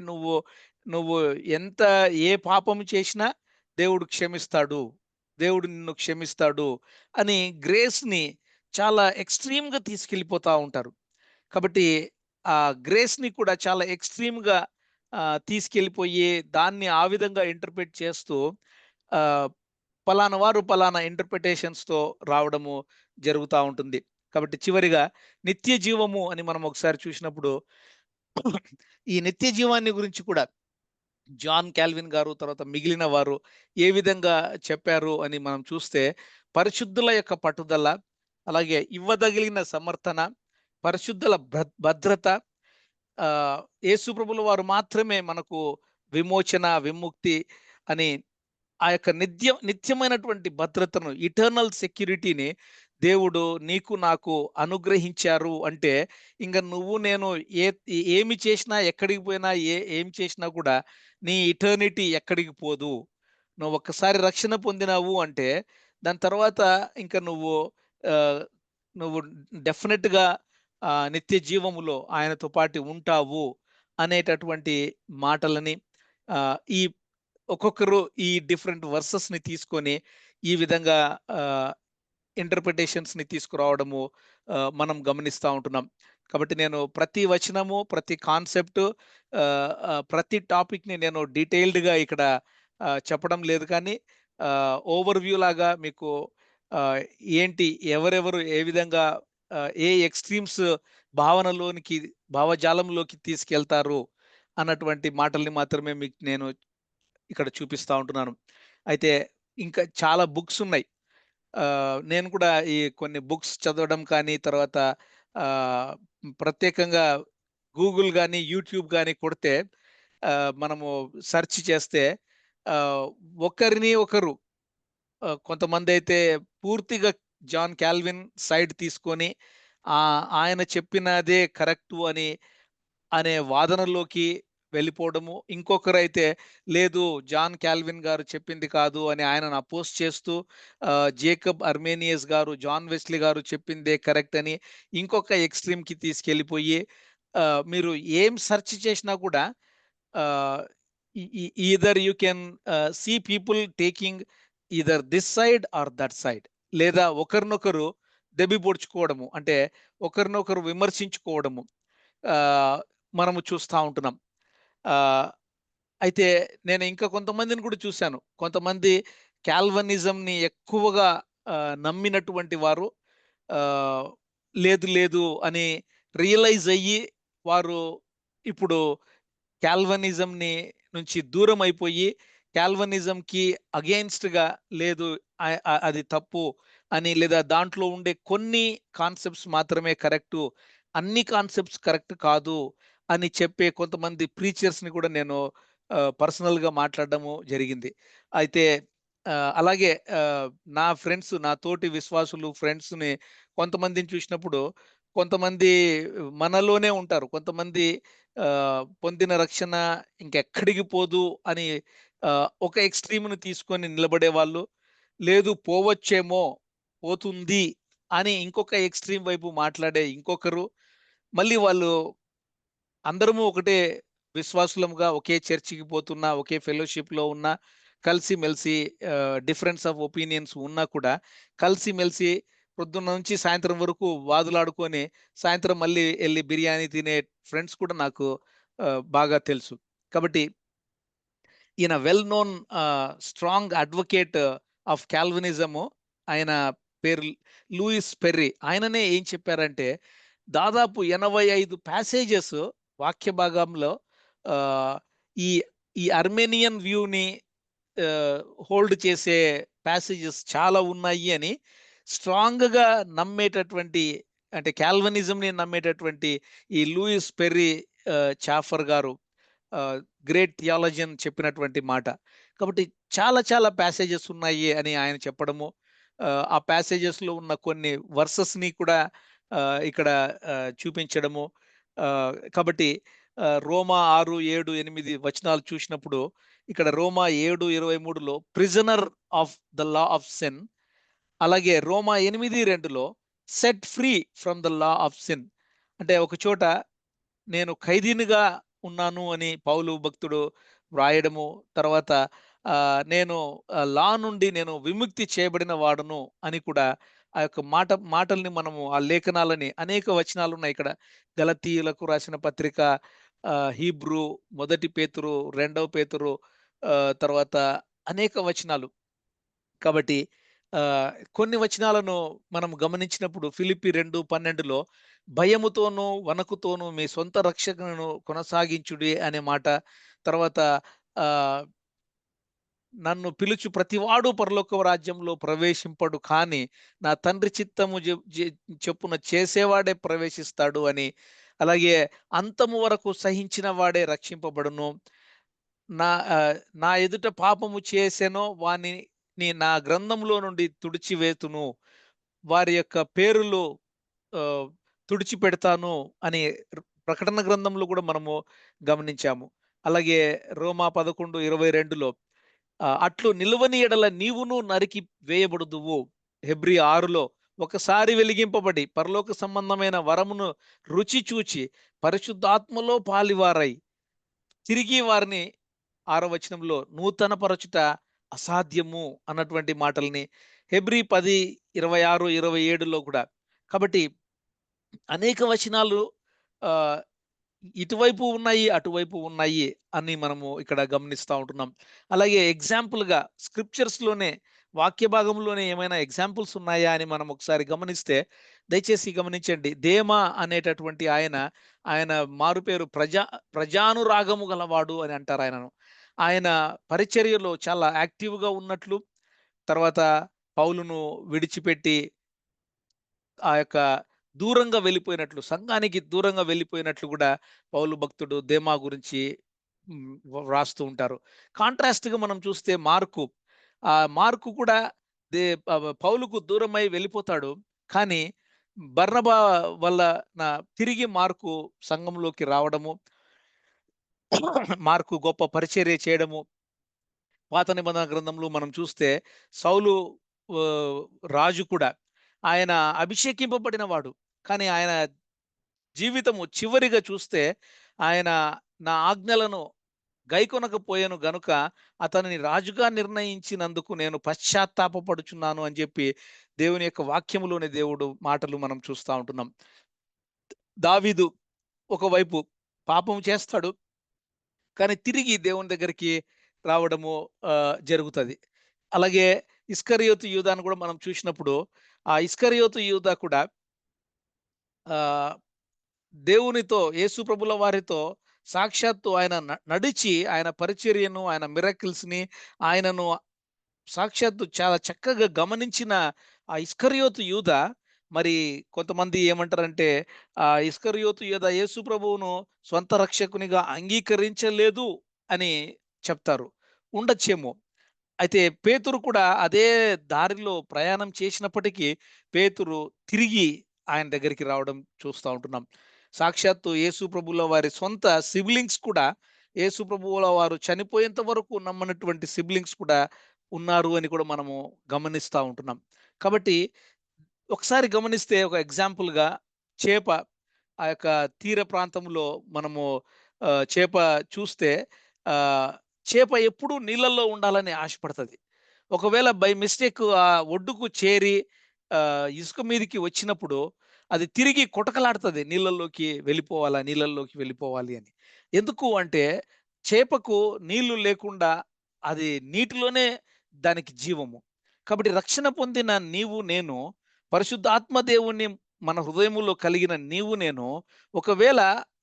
నువ్వు ఎంత ఏ పాపం చేసినా దేవుడు క్షమిస్తాడు. దేవుడు నిన్ను క్షమిస్తాడు అని గ్రేస్‌ని చాలా ఎక్స్‌ట్రీమ్‌గా తీసుకెళ్ళిపోతా ఉంటారు. కాబట్టి ఆ గ్రేస్‌ని కూడా చాలా ఎక్స్‌ట్రీమ్‌గా తీసుకెళ్ళిపోయి దాన్ని ఆ విధంగా ఇంటర్ప్రెట్ చేస్తూ ఆహ్, పలానా వారు పలానా ఇంటర్ప్రిటేషన్స్‌తో రావడము జరుగుతా ఉంటుంది. కాబట్టి చివరిగా నిత్య జీవము అని మనం ఒకసారి చూసినప్పుడు ఈ నిత్య జీవాన్ని గురించి కూడా జాన్ కాల్విన్ గారు, తర్వాత మిగిలిన వారు ఏ విధంగా చెప్పారు అని మనం చూస్తే, పరిశుద్ధుల యొక్క పట్టుదల, అలాగే ఇవ్వదగిలిన సమర్థన, పరిశుద్ధుల భద్రత, యేసు ప్రభుల వారు మాత్రమే మనకు విమోచన, విముక్తి అని ఆ యొక్క నిత్యమైనటువంటి భద్రతను, ఇటర్నల్ సెక్యూరిటీని దేవుడు నీకు నాకు అనుగ్రహించారు అంటే, ఇంక నువ్వు నేను ఏ ఏమి చేసినా, ఎక్కడికి పోయినా, ఏం చేసినా కూడా నీ ఇటర్నిటీ ఎక్కడికి పోదు. నువ్వు ఒక్కసారి రక్షణ పొందినావు అంటే, దాని తర్వాత ఇంక ఆహ్, నువ్వు డెఫినిట్‌గా నిత్య జీవములో ఆయనతో పాటు ఉంటావు అనేటటువంటి మాటలని ఈ ఒక్కొక్కరు ఈ డిఫరెంట్ వర్సెస్‌ని తీసుకొని ఈ విధంగా ఆహ్, ఇంటర్‌ప్రిటేషన్స్‌ని తీసుకురావడము మనం గమనిస్తా ఉంటున్నాం. కాబట్టి నేను ప్రతి వచనము, ప్రతి కాన్సెప్ట్ ప్రతి టాపిక్‌ని నేను డీటెయిల్డ్‌గా ఇక్కడ చెప్పడం లేదు కానీ ఓవర్‌వ్యూ లాగా మీకు ఆహ్, ఏంటి ఎవరెవరు ఏ విధంగా ఏ ఎక్స్‌ట్రీమ్స్ భావనలోనికి భావజాలంలోకి తీసుకెళ్తారు అన్నటువంటి మాటల్ని మాత్రమే మీకు నేను ఇక్కడ చూపిస్తా ఉంటున్నాను. అయితే ఇంకా చాలా బుక్స్ ఉన్నాయి. నేను కూడా ఈ కొన్ని బుక్స్ చదవడం కానీ, తర్వాత ఆహ్, ప్రత్యేకంగా గూగుల్ గాని, యూట్యూబ్ గాని కొడితే మనము సెర్చ్ చేస్తే ఆహ్, ఒకరిని ఒకరు కొంతమందైతే పూర్తిగా జాన్ కాల్విన్ సైడ్ తీసుకొని ఆయన చెప్పినదే కరెక్టు అనే వాదనలోకి వెళ్ళిపోవడము. ఇంకొకరైతే లేదు జాన్ కాల్విన్ గారు చెప్పింది కాదు అని ఆయనను అపోజ్ చేస్తూ జేకబ్ అర్మేనియస్ గారు, జాన్ వెస్లీ గారు చెప్పిందే కరెక్ట్ అని ఇంకొక ఎక్స్‌ట్రీమ్‌కి తీసుకెళ్ళిపోయి మీరు ఏం సెర్చ్ చేసినా కూడా ఆహ్, ఈ ఈ either you can see people taking either this side or that side లేదా ఒకరినొకరు దెబ్బి పొడుచుకోవడము. అంటే ఒకరినొకరు విమర్శించుకోవడము. ఆహ్, మనము చూస్తా ఉంటున్నాం. ఆహ్, అయితే నేను ఇంకా కొంతమందిని కూడా చూసాను. కొంతమంది కాల్వినిజంని ఎక్కువగా నమ్మినటువంటి వారు ఆహ్, లేదు లేదు అని రియలైజ్ అయ్యి వారు ఇప్పుడు కాల్వినిజంని నుంచి దూరమైపోయి, కాల్వినిజంకి అగెయిన్స్ట్‌గా లేదు అది తప్పు అని లేదా దాంట్లో ఉండే కొన్ని కాన్సెప్ట్స్ మాత్రమే కరెక్టు. అన్ని కాన్సెప్ట్స్ కరెక్ట్ కాదు అని చెప్పే కొంతమంది ప్రీచర్స్‌ని కూడా నేను పర్సనల్‌గా మాట్లాడడము జరిగింది. అయితే అలాగే నా ఫ్రెండ్స్ నా తోటి విశ్వాసులు ఫ్రెండ్స్‌ని కొంతమందిని చూసినప్పుడు కొంతమంది మనలోనే ఉంటారు. కొంతమంది పొందిన రక్షణ ఇంకెక్కడికి పోదు అని ఒక ఎక్స్‌ట్రీమ్‌ని తీసుకొని నిలబడేవాళ్ళు. లేదు పోవచ్చేమో, పోతుంది అని ఇంకొక ఎక్స్‌ట్రీమ్ వైపు మాట్లాడే ఇంకొకరు. మళ్ళీ వాళ్ళు అందరము ఒకటే విశ్వాసులముగా ఒకే చర్చికి పోతున్నా, ఒకే ఫెలోషిప్‌లో ఉన్నా, కలిసిమెలిసి డిఫరెన్స్ ఆఫ్ ఒపీనియన్స్ ఉన్నా కూడా కలిసిమెలిసి పొద్దున్న నుంచి సాయంత్రం వరకు వాదులాడుకొని, సాయంత్రం మళ్ళీ ఎళ్లి బిర్యానీ తినే ఫ్రెండ్స్ కూడా నాకు బాగా తెలుసు. కాబట్టి ఈయన well known strong advocate of Calvinism. ఆయన పేరు లూయిస్ పెర్రీ. ఆయననే ఏం చెప్పారంటే, దాదాపు 85 ప్యాసేజెస్ వాక్య భాగంలో ఆహ్, ఈ ఈ అర్మేనియన్ వ్యూని ఆహ్, హోల్డ్ చేసే ప్యాసేజెస్ చాలా ఉన్నాయి అని స్ట్రాంగ్‌గా నమ్మేటటువంటి అంటే కాల్వినిజంని నమ్మేటటువంటి ఈ లూయిస్ పెర్రీ చాఫర్ గారు ఆహ్, గ్రేట్ థియాలజియన్ చెప్పినటువంటి మాట. కాబట్టి చాలా చాలా ప్యాసేజెస్ ఉన్నాయి అని ఆయన చెప్పడము. ఆ ప్యాసేజెస్‌లో ఉన్న కొన్ని వర్సెస్‌ని కూడా ఇక్కడ చూపించడము. కాబట్టి రోమా 6, 7, 8 వచనాలు చూసినప్పుడు ఇక్కడ రోమా 7:23లో prisoner of the law of sin అలాగే రోమా 8:2లో set free from the law of sin. అంటే ఒక చోట నేను ఖైదీనిగా ఉన్నాను అని పౌలు భక్తుడు వ్రాయడము. తర్వాత నేను లా నుండి నేను విముక్తి చేయబడిన వాడను అని కూడా ఆ యొక్క మాటల్ని మనము ఆ లేఖనాలని అనేక వచనాలున్నాయి ఇక్కడ. గలతీయులకు రాసిన పత్రిక, హీబ్రూ, మొదటి పేతురు, రెండవ పేతురు తర్వాత అనేక వచనాలు. కాబట్టి కొన్ని వచనాలను మనం గమనించినప్పుడు ఫిలిప్పి 2:12లో భయముతోనూ, వణకుతోనూ మీ సొంత రక్షణను కొనసాగించుడి అనే మాట. తర్వాత ఆహ్, నన్ను పిలుచు ప్రతివాడు పరలోక రాజ్యంలో ప్రవేశింపడు. కానీ నా తండ్రి చిత్తము చొప్పున చేసేవాడే ప్రవేశిస్తాడు అని. అలాగే అంతము వరకు సహించిన వాడే రక్షింపబడును. నా నా ఎదుట పాపము చేసెనో వానిని నా గ్రంథంలో నుండి తుడిచివేతును. వారి యొక్క పేరులు ఆహ్, తుడిచిపెడతాను అని ప్రకటన గ్రంథంలో కూడా మనము గమనించాము. అలాగే రోమా 11:22లో అట్లు నిలువని ఎడల నీవును నరికి వేయబడుదువు. హెబ్రీ 6లో ఒకసారి వెలిగింపబడి పరలోక సంబంధమైన వరమును రుచి చూచి పరిశుద్ధాత్మలో పాలివారై తిరిగి వారిని 6వ వచనంలో నూతన పరచుట అసాధ్యము అన్నటువంటి మాటల్ని హెబ్రీ 10:26, 27లో కూడా. కాబట్టి అనేక వచనాలు ఆహ్, ఇటువైపు ఉన్నాయి, అటువైపు ఉన్నాయి అని మనము ఇక్కడ గమనిస్తా ఉంటున్నాం. అలాగే ఎగ్జాంపుల్‌గా స్క్రిప్చర్స్‌లోనే వాక్య భాగంలోనే ఏమైనా ఎగ్జాంపుల్స్ ఉన్నాయా అని మనం ఒకసారి గమనిస్తే, దయచేసి గమనించండి. దేమా అనేటటువంటి ఆయన, ఆయన మారు పేరు ప్రజానురాగము గలవాడు అని అంటారు ఆయనను. ఆయన పరిచర్యలో చాలా యాక్టివ్‌గా ఉన్నట్లు, తర్వాత పౌలును విడిచిపెట్టి ఆ యొక్క దూరంగా వెళ్ళిపోయినట్లు, సంఘానికి దూరంగా వెళ్ళిపోయినట్లు గూడా పౌలు భక్తుడు దేమా గురించి వ్రాస్తూ ఉంటారు. కాంట్రాస్ట్‌గా మనం చూస్తే మార్కు, మార్కు కూడా దే పౌలుకు దూరమై వెళ్ళిపోతాడు. కానీ బర్నబా వలన తిరిగి మార్కు సంఘంలోకి రావడము, మార్కు గొప్ప పరిచర్య చేయడము, పాత నిబంధన గ్రంథంలో మనం చూస్తే సౌలు ఆహ్, రాజు కూడా ఆయన అభిషేకింపబడిన వాడు. కానీ ఆయన జీవితము చివరిగా చూస్తే ఆయన నా ఆజ్ఞలను గైకొనకపోయాను గనుక అతనిని రాజుగా నిర్ణయించినందుకు నేను పశ్చాత్తాపపడుచున్నాను అని చెప్పి దేవుని యొక్క వాక్యములోని దేవుడు మాటలు మనం చూస్తా ఉంటున్నాం. దావీదు ఒకవైపు పాపం చేస్తాడు. కానీ తిరిగి దేవుని దగ్గరికి రావడము జరుగుతది. అలాగే ఇస్కరియోతు యూదాను కూడా మనం చూసినప్పుడు, ఆ ఇస్కరియోతు యూదా కూడా ఆహ్, దేవునితో యేసు ప్రభుల వారితో సాక్షాత్తు ఆయన నడిచి ఆయన పరిచర్యను, ఆయన మిరకిల్స్‌ని ఆయనను సాక్షాత్తు చాలా చక్కగా గమనించిన ఆ ఇస్కరియోతు యూదా మరి కొంతమంది ఏమంటారంటే, ఇస్కరియోతు యూదా యేసు ప్రభువును స్వంత రక్షకునిగా అంగీకరించలేదు అని చెప్తారు. ఉండొచ్చేమో. అయితే పేతురు కూడా అదే దారిలో ప్రయాణం చేసినప్పటికీ పేతురు తిరిగి ఆయన దగ్గరికి రావడం చూస్తా ఉంటున్నాం. సాక్షాత్తు యేసు ప్రభువుల వారి సొంత సిబ్లింగ్స్ కూడా యేసు ప్రభువుల వారు చనిపోయేంత వరకు నమ్మనటువంటి సిబ్లింగ్స్ కూడా ఉన్నారు అని కూడా మనము గమనిస్తా ఉంటున్నాం. కాబట్టి ఒకసారి గమనిస్తే ఒక ఎగ్జాంపుల్‌గా చేప ఆ యొక్క తీర ప్రాంతంలో మనము చేప చూస్తే ఆహ్, చేప ఎప్పుడూ నీళ్ళల్లో ఉండాలని ఆశపడతది. ఒకవేళ బై మిస్టేక్ ఆ ఒడ్డుకు చేరి ఇసుక మీదకి వచ్చినప్పుడు అది తిరిగి కొటకలాడుతది నీళ్ళల్లోకి వెళ్ళిపోవాలి అని. ఎందుకు అంటే చేపకు నీళ్లు లేకుండా అది నీటిలోనే దానికి జీవము. కాబట్టి రక్షణ పొందిన నీవు నేను పరిశుద్ధాత్మ దేవుణ్ణి మన హృదయములో కలిగిన నీవు నేను ఒకవేళ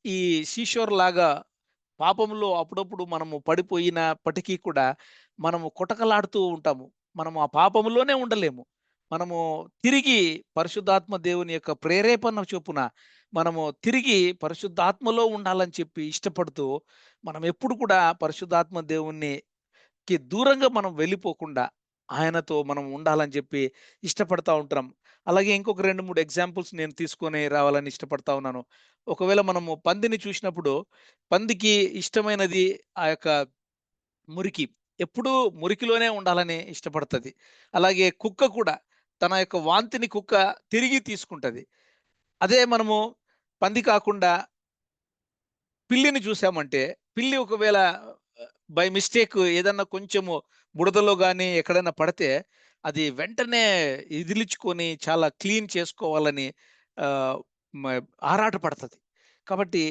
ఈ సీషోర్ లాగా పాపంలో అప్పుడప్పుడు మనము పడిపోయినప్పటికీ కూడా మనము కొటకలాడుతూ ఉంటాము. మనము ఆ పాపములోనే ఉండలేము. మనము తిరిగి పరిశుద్ధాత్మ దేవుని యొక్క ప్రేరేపణ చొప్పున మనము తిరిగి పరిశుద్ధాత్మలో ఉండాలని చెప్పి ఇష్టపడుతూ, మనం ఎప్పుడు కూడా పరిశుద్ధాత్మ దేవునికి దూరంగా మనం వెళ్ళిపోకుండా ఆయనతో మనం ఉండాలని చెప్పి ఇష్టపడతా ఉంటాం. అలాగే ఇంకొక 2, 3 ఎగ్జాంపుల్స్ నేను తీసుకొని రావాలని ఇష్టపడతా ఉన్నాను. ఒకవేళ మనము పందిని చూసినప్పుడు, పందికి ఇష్టమైనది ఆ యొక్క మురికి. ఎప్పుడూ మురికిలోనే ఉండాలని ఇష్టపడతది. అలాగే కుక్క కూడా తన యొక్క వాంతిని కుక్క తిరిగి తీసుకుంటది. అదే మనము పంది కాకుండా పిల్లిని చూసామంటే, పిల్లి ఒకవేళ బై మిస్టేక్ ఏదన్నా కొంచెము బురదలో గాని, ఎక్కడైనా పడితే, అది వెంటనే ఇదిలిచ్చుకొని చాలా క్లీన్ చేసుకోవాలని ఆహ్, మ ఆరాట పడతది. కాబట్టి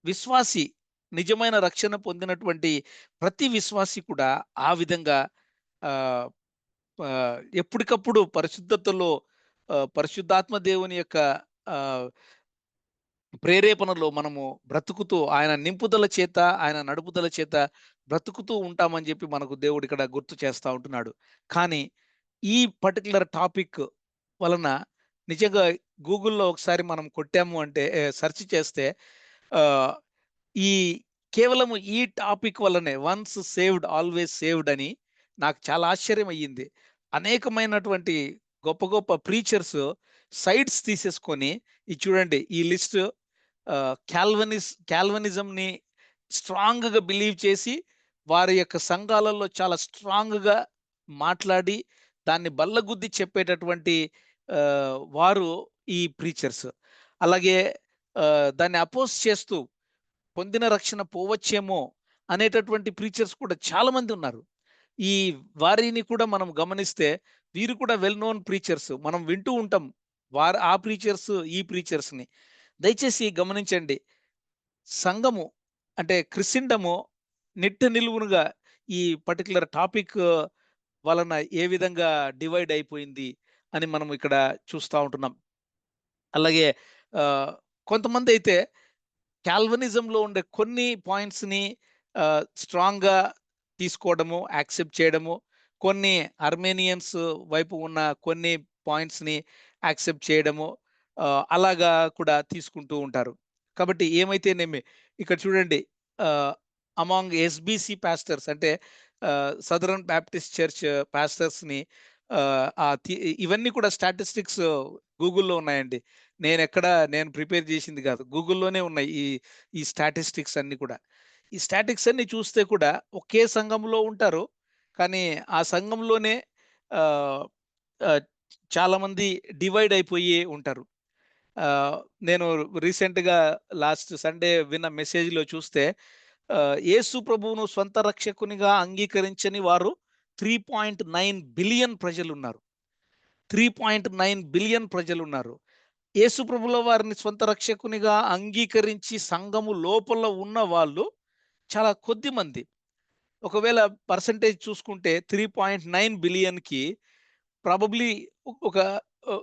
విశ్వాసి నిజమైన రక్షణ పొందినటువంటి ప్రతి విశ్వాసి కూడా ఆ విధంగా ఆహ్, ఎప్పటికప్పుడు పరిశుద్ధతలో పరిశుద్ధాత్మ దేవుని యొక్క ఆహ్ ప్రేరేపణలో మనము బ్రతుకుతూ ఆయన నింపుదల చేత, ఆయన నడుపుదల చేత బ్రతుకుతూ ఉంటామని జెప్పి మనకు దేవుడు ఇక్కడ గుర్తు చేస్తా ఉంటున్నాడు. కానీ ఈ పర్టిక్యులర్ టాపిక్ వలన నిజంగా గూగుల్‌లో ఒకసారి మనం కొట్టాము అంటే సెర్చ్ చేస్తే ఆహ్, ఈ కేవలము ఈ టాపిక్ వల్లనే వన్స్ సేవ్డ్ ఆల్‌వేస్ సేవ్డ్ అని నాకు చాలా ఆశ్చర్యం అయ్యింది. అనేకమైనటువంటి గొప్ప గొప్ప ప్రీచర్స్ సైడ్స్ తీసేసుకొని ఇది చూడండి ఈ లిస్ట్ కాల్వినిజంని స్ట్రాంగ్‌గా బిలీవ్ చేసి వారి యొక్క సంఘాలలో చాలా స్ట్రాంగ్‌గా మాట్లాడి దాన్ని బల్లగుద్ది చెప్పేటటువంటి వారు ఈ ప్రీచర్స్. అలాగే దాన్ని అపోజ్ చేస్తూ పొందిన రక్షణ పోవచ్చేమో అనేటటువంటి ప్రీచర్స్ కూడా చాలా మంది ఉన్నారు. ఈ వారిని కూడా మనం గమనిస్తే వీరు కూడా వెల్ నోన్ ప్రీచర్స్. మనం వింటూ ఉంటాం. ఆ ప్రీచర్స్, ఈ ప్రీచర్స్‌ని. దయచేసి గమనించండి. సంఘము అంటే క్రిస్టెండము నిట్ట నిలువునుగా ఈ పర్టిక్యులర్ టాపిక్ వలన ఏ విధంగా డివైడ్ అయిపోయింది అని మనం ఇక్కడ చూస్తా ఉంటున్నాం. అలాగే కొంతమందైతే కాల్వినిజంలో ఉండే కొన్ని పాయింట్స్‌ని స్ట్రాంగ్‌గా తీసుకోవడము, యాక్సెప్ట్ చేయడము. కొన్ని అర్మేనియన్స్ వైపు ఉన్న కొన్ని పాయింట్స్‌ని యాక్సెప్ట్ చేయడము. అలాగా కూడా తీసుకుంటూ ఉంటారు. కాబట్టి ఏమైతేనేమి ఇక్కడ చూడండి ఆహ్, అమాంగ్ ఎస్‌బీసీ పాస్టర్స్ అంటే సదరన్ బాప్టిస్ట్ చర్చ్ పాస్టర్స్‌ని ఆహ్, ఆహ్, తి ఇవన్నీ కూడా స్టాటిస్టిక్స్ గూగుల్‌లో ఉన్నాయండి. నేను ప్రిపేర్ చేసింది కాదు. గూగుల్‌లోనే ఉన్నాయి. ఈ స్టాటిస్టిక్స్ అన్నీ కూడా. ఈ స్టాటిక్స్ అన్నీ చూస్తే కూడా ఒకే సంఘంలో ఉంటారు. కానీ ఆ సంఘంలోనే ఆహ్, ఆహ్, చాలామంది డివైడ్ అయిపోయి ఉంటారు. ఆహ్, నేను రీసెంట్‌గా లాస్ట్ సండే విన్న మెసేజ్‌లో చూస్తే యేసు ప్రభువును స్వంత రక్షకునిగా అంగీకరించని వారు 3.9 బిలియన్ ప్రజలున్నారు. 3.9 బిలియన్ ప్రజలున్నారు. యేసు ప్రభుల వారిని స్వంత రక్షకునిగా అంగీకరించి సంఘము లోపల ఉన్న వాళ్ళు చాలా కొద్ది మంది. ఒకవేళ పర్సెంటేజ్ చూసుకుంటే 3.9 బిలియన్‌కి ప్రాబబ్లీ ఒక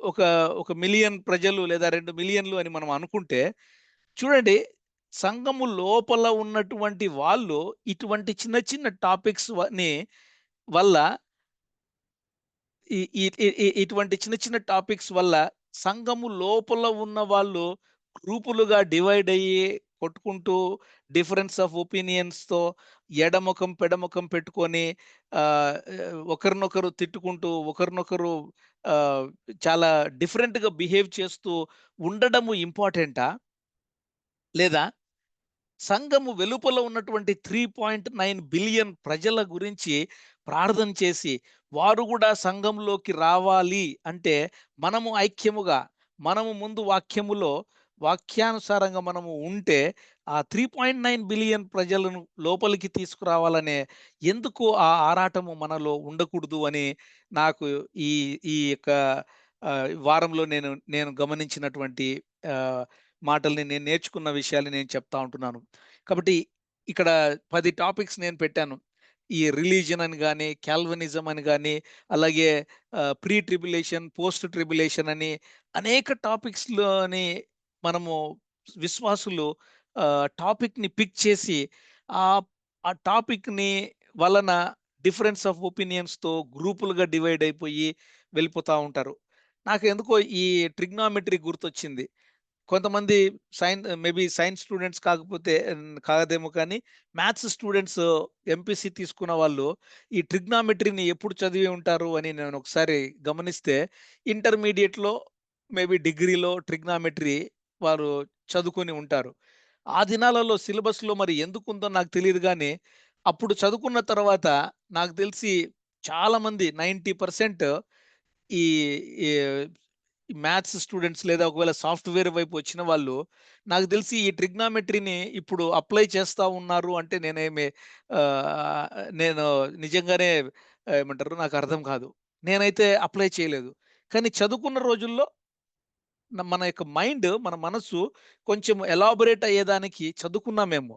ఒక ఒక మిలియన్ ప్రజలు లేదా 2 మిలియన్‌లు అని మనం అనుకుంటే, చూడండి సంఘము లోపల ఉన్నటువంటి వాళ్ళు ఇటువంటి చిన్న చిన్న టాపిక్స్ వల్ల ఈ ఈ ఈ ఈ ఇటువంటి చిన్న చిన్న టాపిక్స్ వల్ల సంఘము లోపల ఉన్న వాళ్ళు గ్రూపులుగా డివైడ్ అయ్యి కొట్టుకుంటూ డిఫరెన్స్ ఆఫ్ ఒపీనియన్స్‌తో ఎడముఖం, పెడముఖం పెట్టుకొని ఒకరినొకరు తిట్టుకుంటూ, ఒకరినొకరు ఆహ్, చాలా డిఫరెంట్‌గా బిహేవ్ చేస్తూ ఉండడము ఇంపార్టెంటా? లేదా సంఘము వెలుపల ఉన్నటువంటి 3.9 బిలియన్ ప్రజల గురించి ప్రార్థన చేసి, వారు గూడా సంఘంలోకి రావాలి అంటే, మనము ఐక్యముగా, మనము ముందు వాక్యానుసారంగా మనము ఉంటే, ఆ 3.9 బిలియన్ ప్రజలను లోపలికి తీసుకురావాలనే ఎందుకు ఆ ఆరాటము మనలో ఉండకూడదు అని నాకు ఈ ఈ యొక్క వారంలో నేను గమనించినటువంటి ఆహ్, మాటల్ని నేను నేర్చుకున్న విషయాల్ని నేను చెప్తా ఉంటున్నాను. కాబట్టి ఇక్కడ 10 టాపిక్స్ నేను పెట్టాను. ఈ రిలీజియన్ అని గాని, కాల్వినిజం అని గాని, అలాగే ప్రీ ట్రిబ్యులేషన్, పోస్ట్ ట్రిబ్యులేషన్ అని అనేక టాపిక్స్‌లోని మనము విశ్వాసులు టాపిక్‌ని పిక్ చేసి ఆహ్, ఆ టాపిక్‌ని వలన డిఫరెన్స్ ఆఫ్ ఒపీనియన్స్‌తో గ్రూపులుగా డివైడ్ అయిపోయి వెళ్ళిపోతా ఉంటారు. నాకెందుకో ఈ ట్రిగ్నామెట్రీ గుర్తొచ్చింది. కొంతమంది మేబీ సైన్స్ స్టూడెంట్స్ కాకపోతే కాదేమో కానీ మ్యాథ్స్ స్టూడెంట్స్ ఎంపీసీ తీసుకున్న వాళ్ళు ఈ ట్రిగ్నామెట్రీని ఎప్పుడు చదివి ఉంటారు అని నేను ఒకసారి గమనిస్తే ఇంటర్మీడియేట్‌లో మేబీ డిగ్రీలో ట్రిగ్నామెట్రీ వారు చదువుకొని ఉంటారు. ఆ దినాలలో సిలబస్‌లో మరి ఎందుకుందో నాకు తెలీదు గానీ, అప్పుడు చదువుకున్న తర్వాత నాకు తెలిసి చాలామంది 90% ఈ ఈ ఈ మ్యాథ్స్ స్టూడెంట్స్ లేదా ఒకవేళ సాఫ్ట్‌వేర్ వైపు వచ్చిన వాళ్ళు, నాకు తెలిసి ఈ ట్రిగ్నామెట్రీని ఇప్పుడు అప్లై చేస్తా ఉన్నారు అంటే ఆహ్, నేను నిజంగానే ఏమంటారు నాకు అర్థం కాదు. నేనైతే అప్లై చేయలేదు. కానీ చదువుకున్న రోజుల్లో మన యొక్క మన మనస్సు కొంచెం ఎలాబొరేట్ అయ్యేదానికి చదువుకున్నామేమో.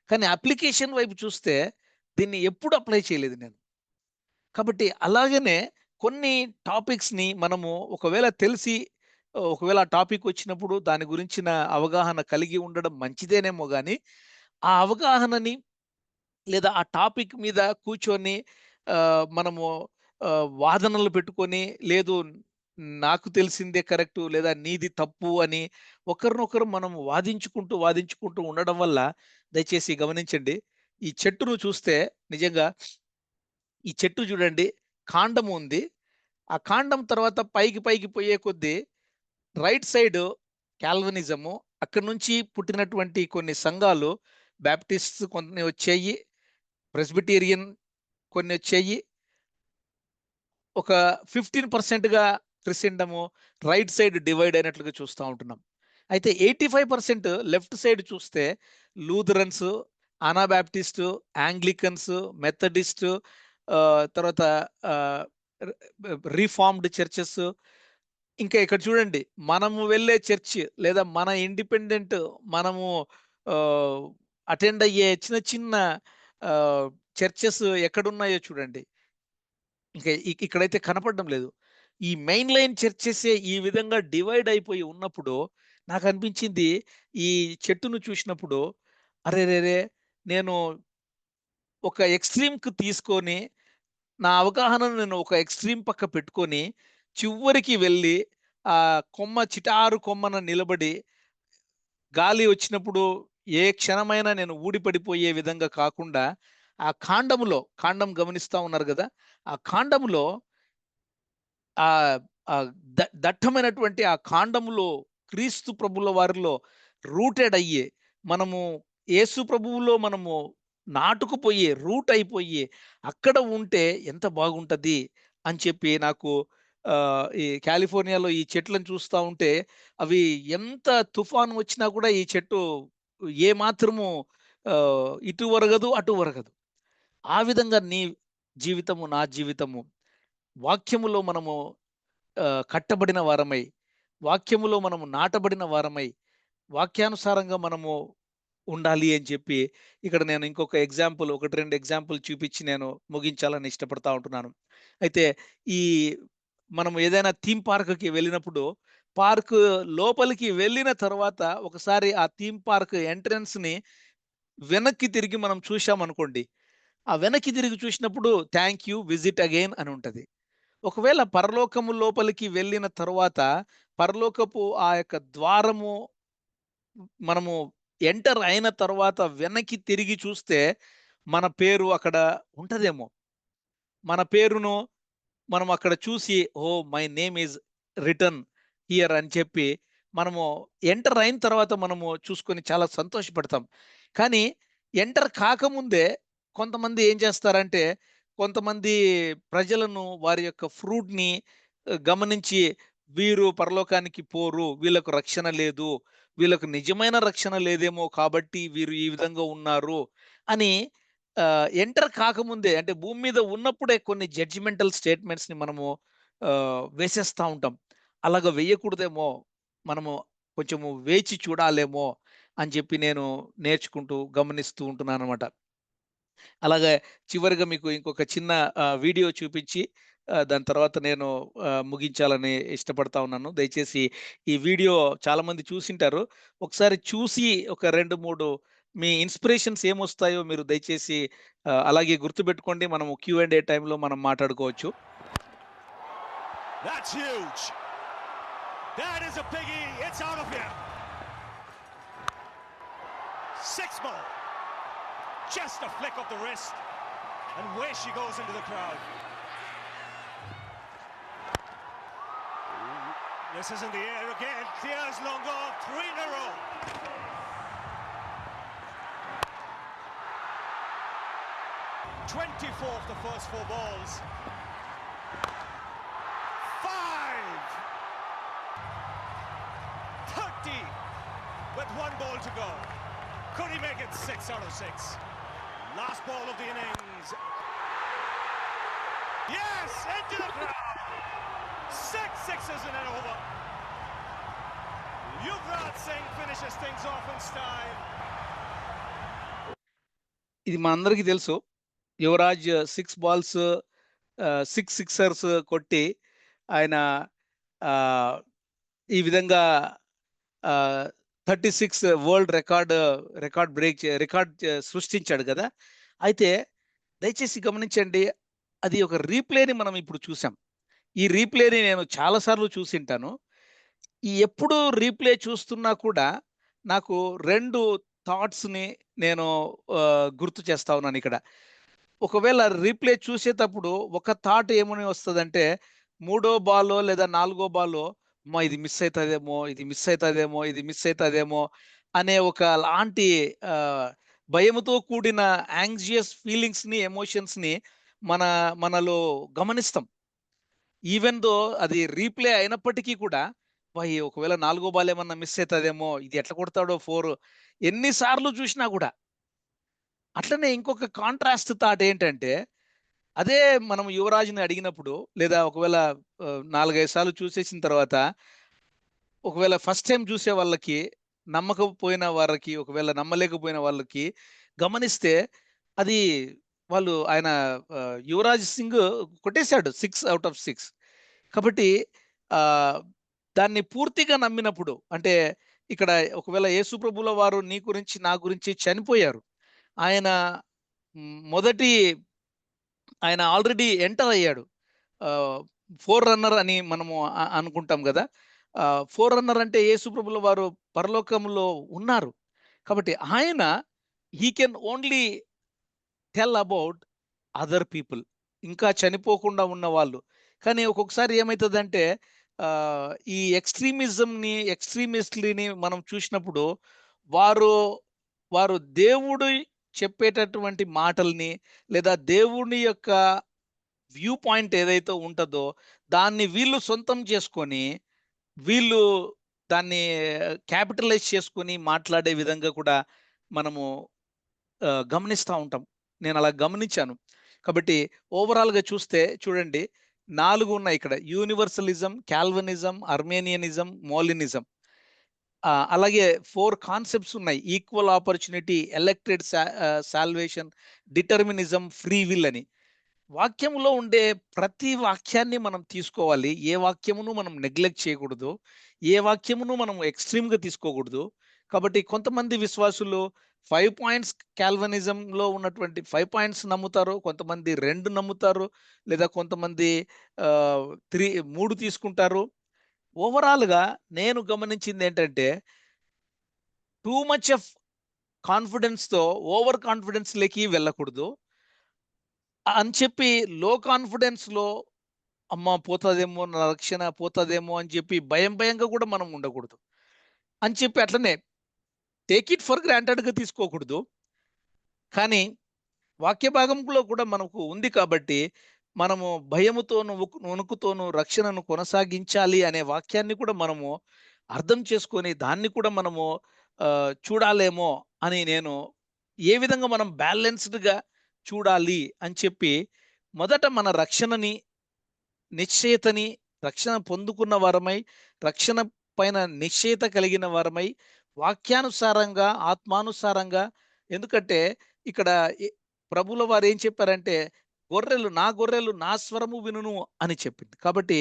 కానీ అప్లికేషన్ వైపు చూస్తే దీన్ని ఎప్పుడు అప్లై చేయలేదు నేను. కాబట్టి అలాగనే కొన్ని టాపిక్స్‌ని మనము ఒకవేళ తెలిసి ఒకవేళ ఆ టాపిక్ వచ్చినప్పుడు దాని గురించిన అవగాహన కలిగి ఉండడం మంచిదేనేమో గాని, ఆ అవగాహనని లేదా ఆ టాపిక్ మీద కూర్చొని మనము వాదనలు పెట్టుకొని, లేదు నాకు తెలిసిందే కరెక్టు లేదా నీది తప్పు అని ఒకరినొకరు మనం వాదించుకుంటూ ఉండడం వల్ల దయచేసి గమనించండి. ఈ చెట్టును చూస్తే నిజంగా ఈ చెట్టు చూడండి కాండం ఉంది. ఆ కాండం తర్వాత పైకి పైకి పోయే కొద్దీ రైట్ సైడ్ కాల్వినిజము, అక్కడి నుంచి పుట్టినటువంటి కొన్ని సంఘాలు బాప్టిస్ట్స్ కొన్ని వచ్చాయి. ప్రెస్బిటేరియన్ కొన్నొచ్చాయి. ఒక 15%గా క్రిస్టియన్‌డము రైట్ సైడ్ డివైడ్ అయినట్లుగా చూస్తా ఉంటున్నాం. అయితే 85% లెఫ్ట్ సైడ్ చూస్తే లూథరన్స్, అనాబాప్టిస్టు, యాంగ్లికన్స్, మెథడిస్ట్, తర్వాత ఆహ్, ర్ రిఫార్మ్డ్ చర్చెస్, ఇంకా ఇక్కడ చూడండి మనము వెళ్ళే చర్చ్ లేదా మన ఇండిపెండెంట్ మనము ఆహ్, అటెండ్ అయ్యే చిన్న చిన్న ఆహ్, చర్చెస్ ఎక్కడున్నాయో చూడండి. ఇంకా ఇక్కడైతే కనపడడం లేదు. ఈ మెయిన్ లైన్ చర్చెసే ఈ విధంగా డివైడ్ అయిపోయి ఉన్నప్పుడు నాకనిపించింది, ఈ చెట్టును చూసినప్పుడు అరెరెరే! నేను ఒక ఎక్స్‌ట్రీమ్‌కి తీసుకొని, నా అవగాహనను నేను ఒక ఎక్స్‌ట్రీమ్ పక్క పెట్టుకొని, చివరికి వెళ్ళి కొమ్మ చిటారు కొమ్మన నిలబడి, గాలి వచ్చినప్పుడు ఏ క్షణమైనా నేను ఊడిపడిపోయే విధంగా కాకుండా, ఆ కాండం గమనిస్తా ఉన్నారు గదా! ఆ కాండములో ఆహ్, ఆహ్, దట్టమైనటువంటి ఆ కాండములో క్రీస్తు ప్రభుల వారిలో రూటెడ్ అయ్యి, మనము యేసు ప్రభువులో మనము నాటుకుపోయి, రూట్ అయిపోయి, అక్కడ ఉంటే ఎంత బాగుంటది అని చెప్పి నాకు ఈ కాలిఫోర్నియాలో ఈ చెట్లను చూస్తా ఉంటే, అవి ఎంత తుఫాను వచ్చినా కూడా ఈ చెట్టు ఏమాత్రము ఇటు ఒరగదు, అటు ఒరగదు. ఆ విధంగా నీ జీవితము, నా జీవితము వాక్యములో మనము కట్టబడిన వారమై, వాక్యములో మనము నాటబడిన వారమై, వాక్యానుసారంగా మనము ఉండాలి అని చెప్పి, ఇక్కడ నేను ఇంకొక ఎగ్జాంపుల్ 1, 2 ఎగ్జాంపుల్ చూపించి నేను ముగించాలని ఇష్టపడతా ఉంటున్నాను. అయితే ఈ మనం ఏదైనా థీమ్ పార్క్‌కి వెళ్ళినప్పుడు, పార్క్ లోపలికి వెళ్ళిన తర్వాత ఒకసారి ఆ థీమ్ పార్క్ ఎంట్రన్స్‌ని వెనక్కి తిరిగి మనం చూశామనుకోండి, ఆ వెనక్కి తిరిగి చూసినప్పుడు థాంక్ యూ విజిట్ అగైన్ అని ఉంటది. ఒకవేళ పరలోకము లోపలికి వెళ్ళిన తరువాత, పరలోకపు ఆ యొక్క ద్వారము మనము ఎంటర్ అయిన తర్వాత వెనక్కి తిరిగి చూస్తే, మన పేరు అక్కడ ఉంటదేమో. మన పేరును మనం అక్కడ చూసి, oh! My name is written here అని చెప్పి, మనము ఎంటర్ అయిన తర్వాత మనము చూసుకొని చాలా సంతోషపడతాం. కానీ ఎంటర్ కాకముందే కొంతమంది ఏం చేస్తారంటే, కొంతమంది ప్రజలను వారి యొక్క ఫ్రూట్‌ని గమనించి, వీరు పరలోకానికి పోరు, వీళ్ళకు రక్షణ లేదు, వీళ్ళకు నిజమైన రక్షణ లేదేమో కాబట్టి వీరు ఈ విధంగా ఉన్నారు అని ఎంటర్ కాకముందే అంటే భూమి మీద ఉన్నప్పుడే కొన్ని జడ్జిమెంటల్ స్టేట్మెంట్స్‌ని మనము వేసేస్తా ఉంటాం. అలాగ వేయకూడదేమో, మనము కొంచెము వేచి చూడాలేమో అని చెప్పి నేను నేర్చుకుంటూ, గమనిస్తూ ఉంటున్నాననమాట. అలాగే చివరిగా మీకు ఇంకొక చిన్న వీడియో చూపించి దాని తర్వాత నేను ముగించాలని ఇష్టపడతా ఉన్నాను. దయచేసి ఈ వీడియో చాలామంది చూసింటారు. ఒకసారి చూసి ఒక 2, 3 మీ ఇన్‌స్పిరేషన్స్ ఏమొస్తాయో మీరు దయచేసి అలాగే గుర్తుపెట్టుకోండి. మనము క్యూ అండ్ ఏ టైమ్‌లో మనం మాట్లాడుకోవచ్చు. That's huge. That is a biggie. It's out of here. 6 more. Just a flick of the wrist. And away she goes into the crowd. This is in the air again. Thea's long gone. 3 in a row. 24 of the first 4 balls. 5. 30 with 1 ball to go. Could he make it 6 out of 6? Last ball of the innings. Yes, into the crowd. 6 sixes in an over. Yuvraj Singh finishes things off in style. ఇది మనందరికీ తెలుసు. Yuvraj 6 balls 6 sixers కొట్టి ఆయన ఆహ్, ఈ విధంగా ఆహ్, 36 world record సృష్టించాడు గదా! అయితే దయచేసి గమనించండి. అది ఒక రీప్లేని మనం ఇప్పుడు చూసాం. ఈ రీప్లేని నేను చాలా సార్లు చూసింటాను. ఈ ఎప్పుడు రీప్లే చూస్తున్నా కూడా నాకు 2 థాట్స్‌ని నేను గుర్తు చేస్తా ఉన్నానిక్కడ. ఒకవేళ రీప్లే చూసేటప్పుడు ఒక థాట్ ఏమని వస్తదంటే, మూడో బాలో లేదా నాలుగో బాలో అమ్మా! ఇది మిస్ అయితదేమో, ఇది మిస్ అయితదేమో, ఇది మిస్ అయితదేమో అనే ఒక లాంటి ఆహ్, భయముతో కూడిన యాంగ్షియస్ ఫీలింగ్స్‌ని, ఎమోషన్స్‌ని మన మనలో గమనిస్తాం. ఈవెన్ దో అది రీప్లే అయినప్పటికీ కూడా, ఒకవేళ నాలుగో బాల్ ఏమన్నా మిస్ అయితదేమో, ఇది ఎట్లా కొడతాడో 4 ఎన్ని సార్లు చూసినా గూడా. అట్లనే ఇంకొక కాంట్రాస్ట్ థాట్ ఏంటంటే, అదే మనం యువరాజుని అడిగినప్పుడు లేదా ఒకవేళ 4, 5 సార్లు చూసేసిన తర్వాత, ఒకవేళ ఫస్ట్ టైమ్ చూసే వాళ్ళకి, నమ్మకపోయిన వారికి, ఒకవేళ నమ్మలేకపోయిన వాళ్ళకి గమనిస్తే అది ఆయన యువరాజ్ సింగ్ కొట్టేసాడు 6 ఔట్ ఆఫ్ 6. కాబట్టి ఆహ్, దాన్ని పూర్తిగా నమ్మినప్పుడు అంటే ఇక్కడ ఒకవేళ యేసు ప్రభువుల వారు నీ గురించి, నా గురించి చనిపోయారు. ఆయన మొదటి ఆయన ఆల్రెడీ ఎంటర్ అయ్యాడు. ఆహ్, ఫోర్ రన్నర్ అని మనము అనుకుంటాం గదా! ఫోర్ రన్నర్ అంటే యేసు ప్రభువుల వారు పరలోకంలో ఉన్నారు. కాబట్టి ఆయన హి can only tell about other people. ఇంకా చనిపోకుండా ఉన్నవాళ్ళు. కానీ ఒక్కొక్కసారి ఏమైతదంటే ఈ ఎక్స్‌ట్రీమిస్ట్‌లని మనం చూసినప్పుడు వారు, వారు దేవుడు చెప్పేటటువంటి మాటల్ని లేదా దేవుని యొక్క వ్యూ పాయింట్ ఏదైతే ఉంటదో దాన్ని వీళ్ళు సొంతం చేసుకొని, వీళ్ళు దాన్ని క్యాపిటలైజ్ చేసుకొని మాట్లాడే విధంగా కూడా మనము గమనిస్తా ఉంటాం. నేనలా గమనించాను. కాబట్టి ఓవరాల్‌గా చూస్తే చూడండి 4 ఉన్నాయి ఇక్కడ. యూనివర్సలిజం, కాల్వినిజం, అర్మేనియనిజం, మోలినిజం. అలాగే 4 కాన్సెప్ట్స్ ఉన్నాయి. Equal opportunity, salvation, determinism, free will అని. వాక్యంలో ఉండే ప్రతి వాక్యాన్ని మనం తీసుకోవాలి. ఏ వాక్యమును మనం నెగ్లెక్ట్ చేయకూడదు. ఏ వాక్యమును మనం ఎక్స్‌ట్రీమ్‌గా తీసుకోకూడదు. కాబట్టి కొంతమంది విశ్వాసులు 5 పాయింట్స్ కాల్వినిజంలో ఉన్నటువంటి 5 పాయింట్స్ నమ్ముతారు. కొంతమంది 2 నమ్ముతారు. లేదా కొంతమంది 3 తీసుకుంటారు. ఓవరాల్‌గా నేను గమనించిందేంటంటే, టూ మచ్ ఆఫ్ కాన్ఫిడెన్స్‌తో ఓవర్ కాన్ఫిడెన్స్‌లోకి వెళ్ళకూడదు. అని చెప్పి లో కాన్ఫిడెన్స్‌లో అమ్మ పోతదేమో, నా రక్షణ పోతదేమో అని చెప్పి భయంగా కూడా మనం ఉండకూడదు. అని చెప్పి అట్లనే టేక్ ఇట్ ఫర్ గ్రాంటెడ్‌గా తీసుకోకూడదు. కానీ వాక్య భాగంలో కూడా మనకు ఉంది కాబట్టి, మనము భయముతోను, వణుకుతోను రక్షణను కొనసాగించాలి అనే వాక్యాన్ని కూడా మనము అర్థం చేసుకొని, దాన్ని కూడా మనము చూడాలేమో అని నేను ఏ విధంగా మనం బ్యాలెన్స్‌డ్‌గా చూడాలి అని చెప్పి, మొదట మన రక్షణని నిశ్చయతని రక్షణ పొందుకున్న వారమై, రక్షణ పైన నిశ్చయత కలిగిన వారమై, వాక్యానుసారంగా, ఆత్మానుసారంగా ఎందుకంటే ఇక్కడ ప్రభువుల వారు ఏం చెప్పారంటే, నా గొర్రెలు నా స్వరము వినును అని చెప్పింది. కాబట్టి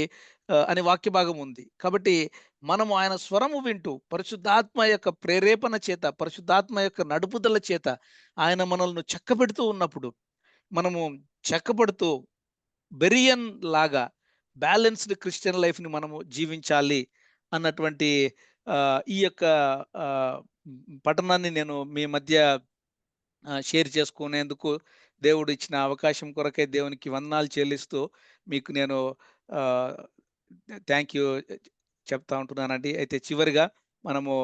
అని వాక్య భాగం ఉంది. కాబట్టి మనము ఆయన స్వరము వింటూ, పరిశుద్ధాత్మ యొక్క ప్రేరేపణ చేత, పరిశుద్ధాత్మ యొక్క నడుపుదల చేత ఆయన మనల్ని చక్కబెడుతూ ఉన్నప్పుడు, మనము చెక్కబడుతూ బెరియన్ లాగా బ్యాలెన్స్డ్ క్రిస్టియన్ లైఫ్‌ని మనము జీవించాలి అన్నటువంటి ఈ యొక్క ఆహ్, పఠనాన్ని నేను మీ మధ్య షేర్ చేసుకునేందుకు దేవుడు ఇచ్చిన అవకాశం కొరకై దేవునికి వందనాలు చెల్లిస్తూ మీకు నేను ఆహ్, థాంక్ యూ చెప్తా ఉంటున్నానండి. అయితే చివరిగా మనము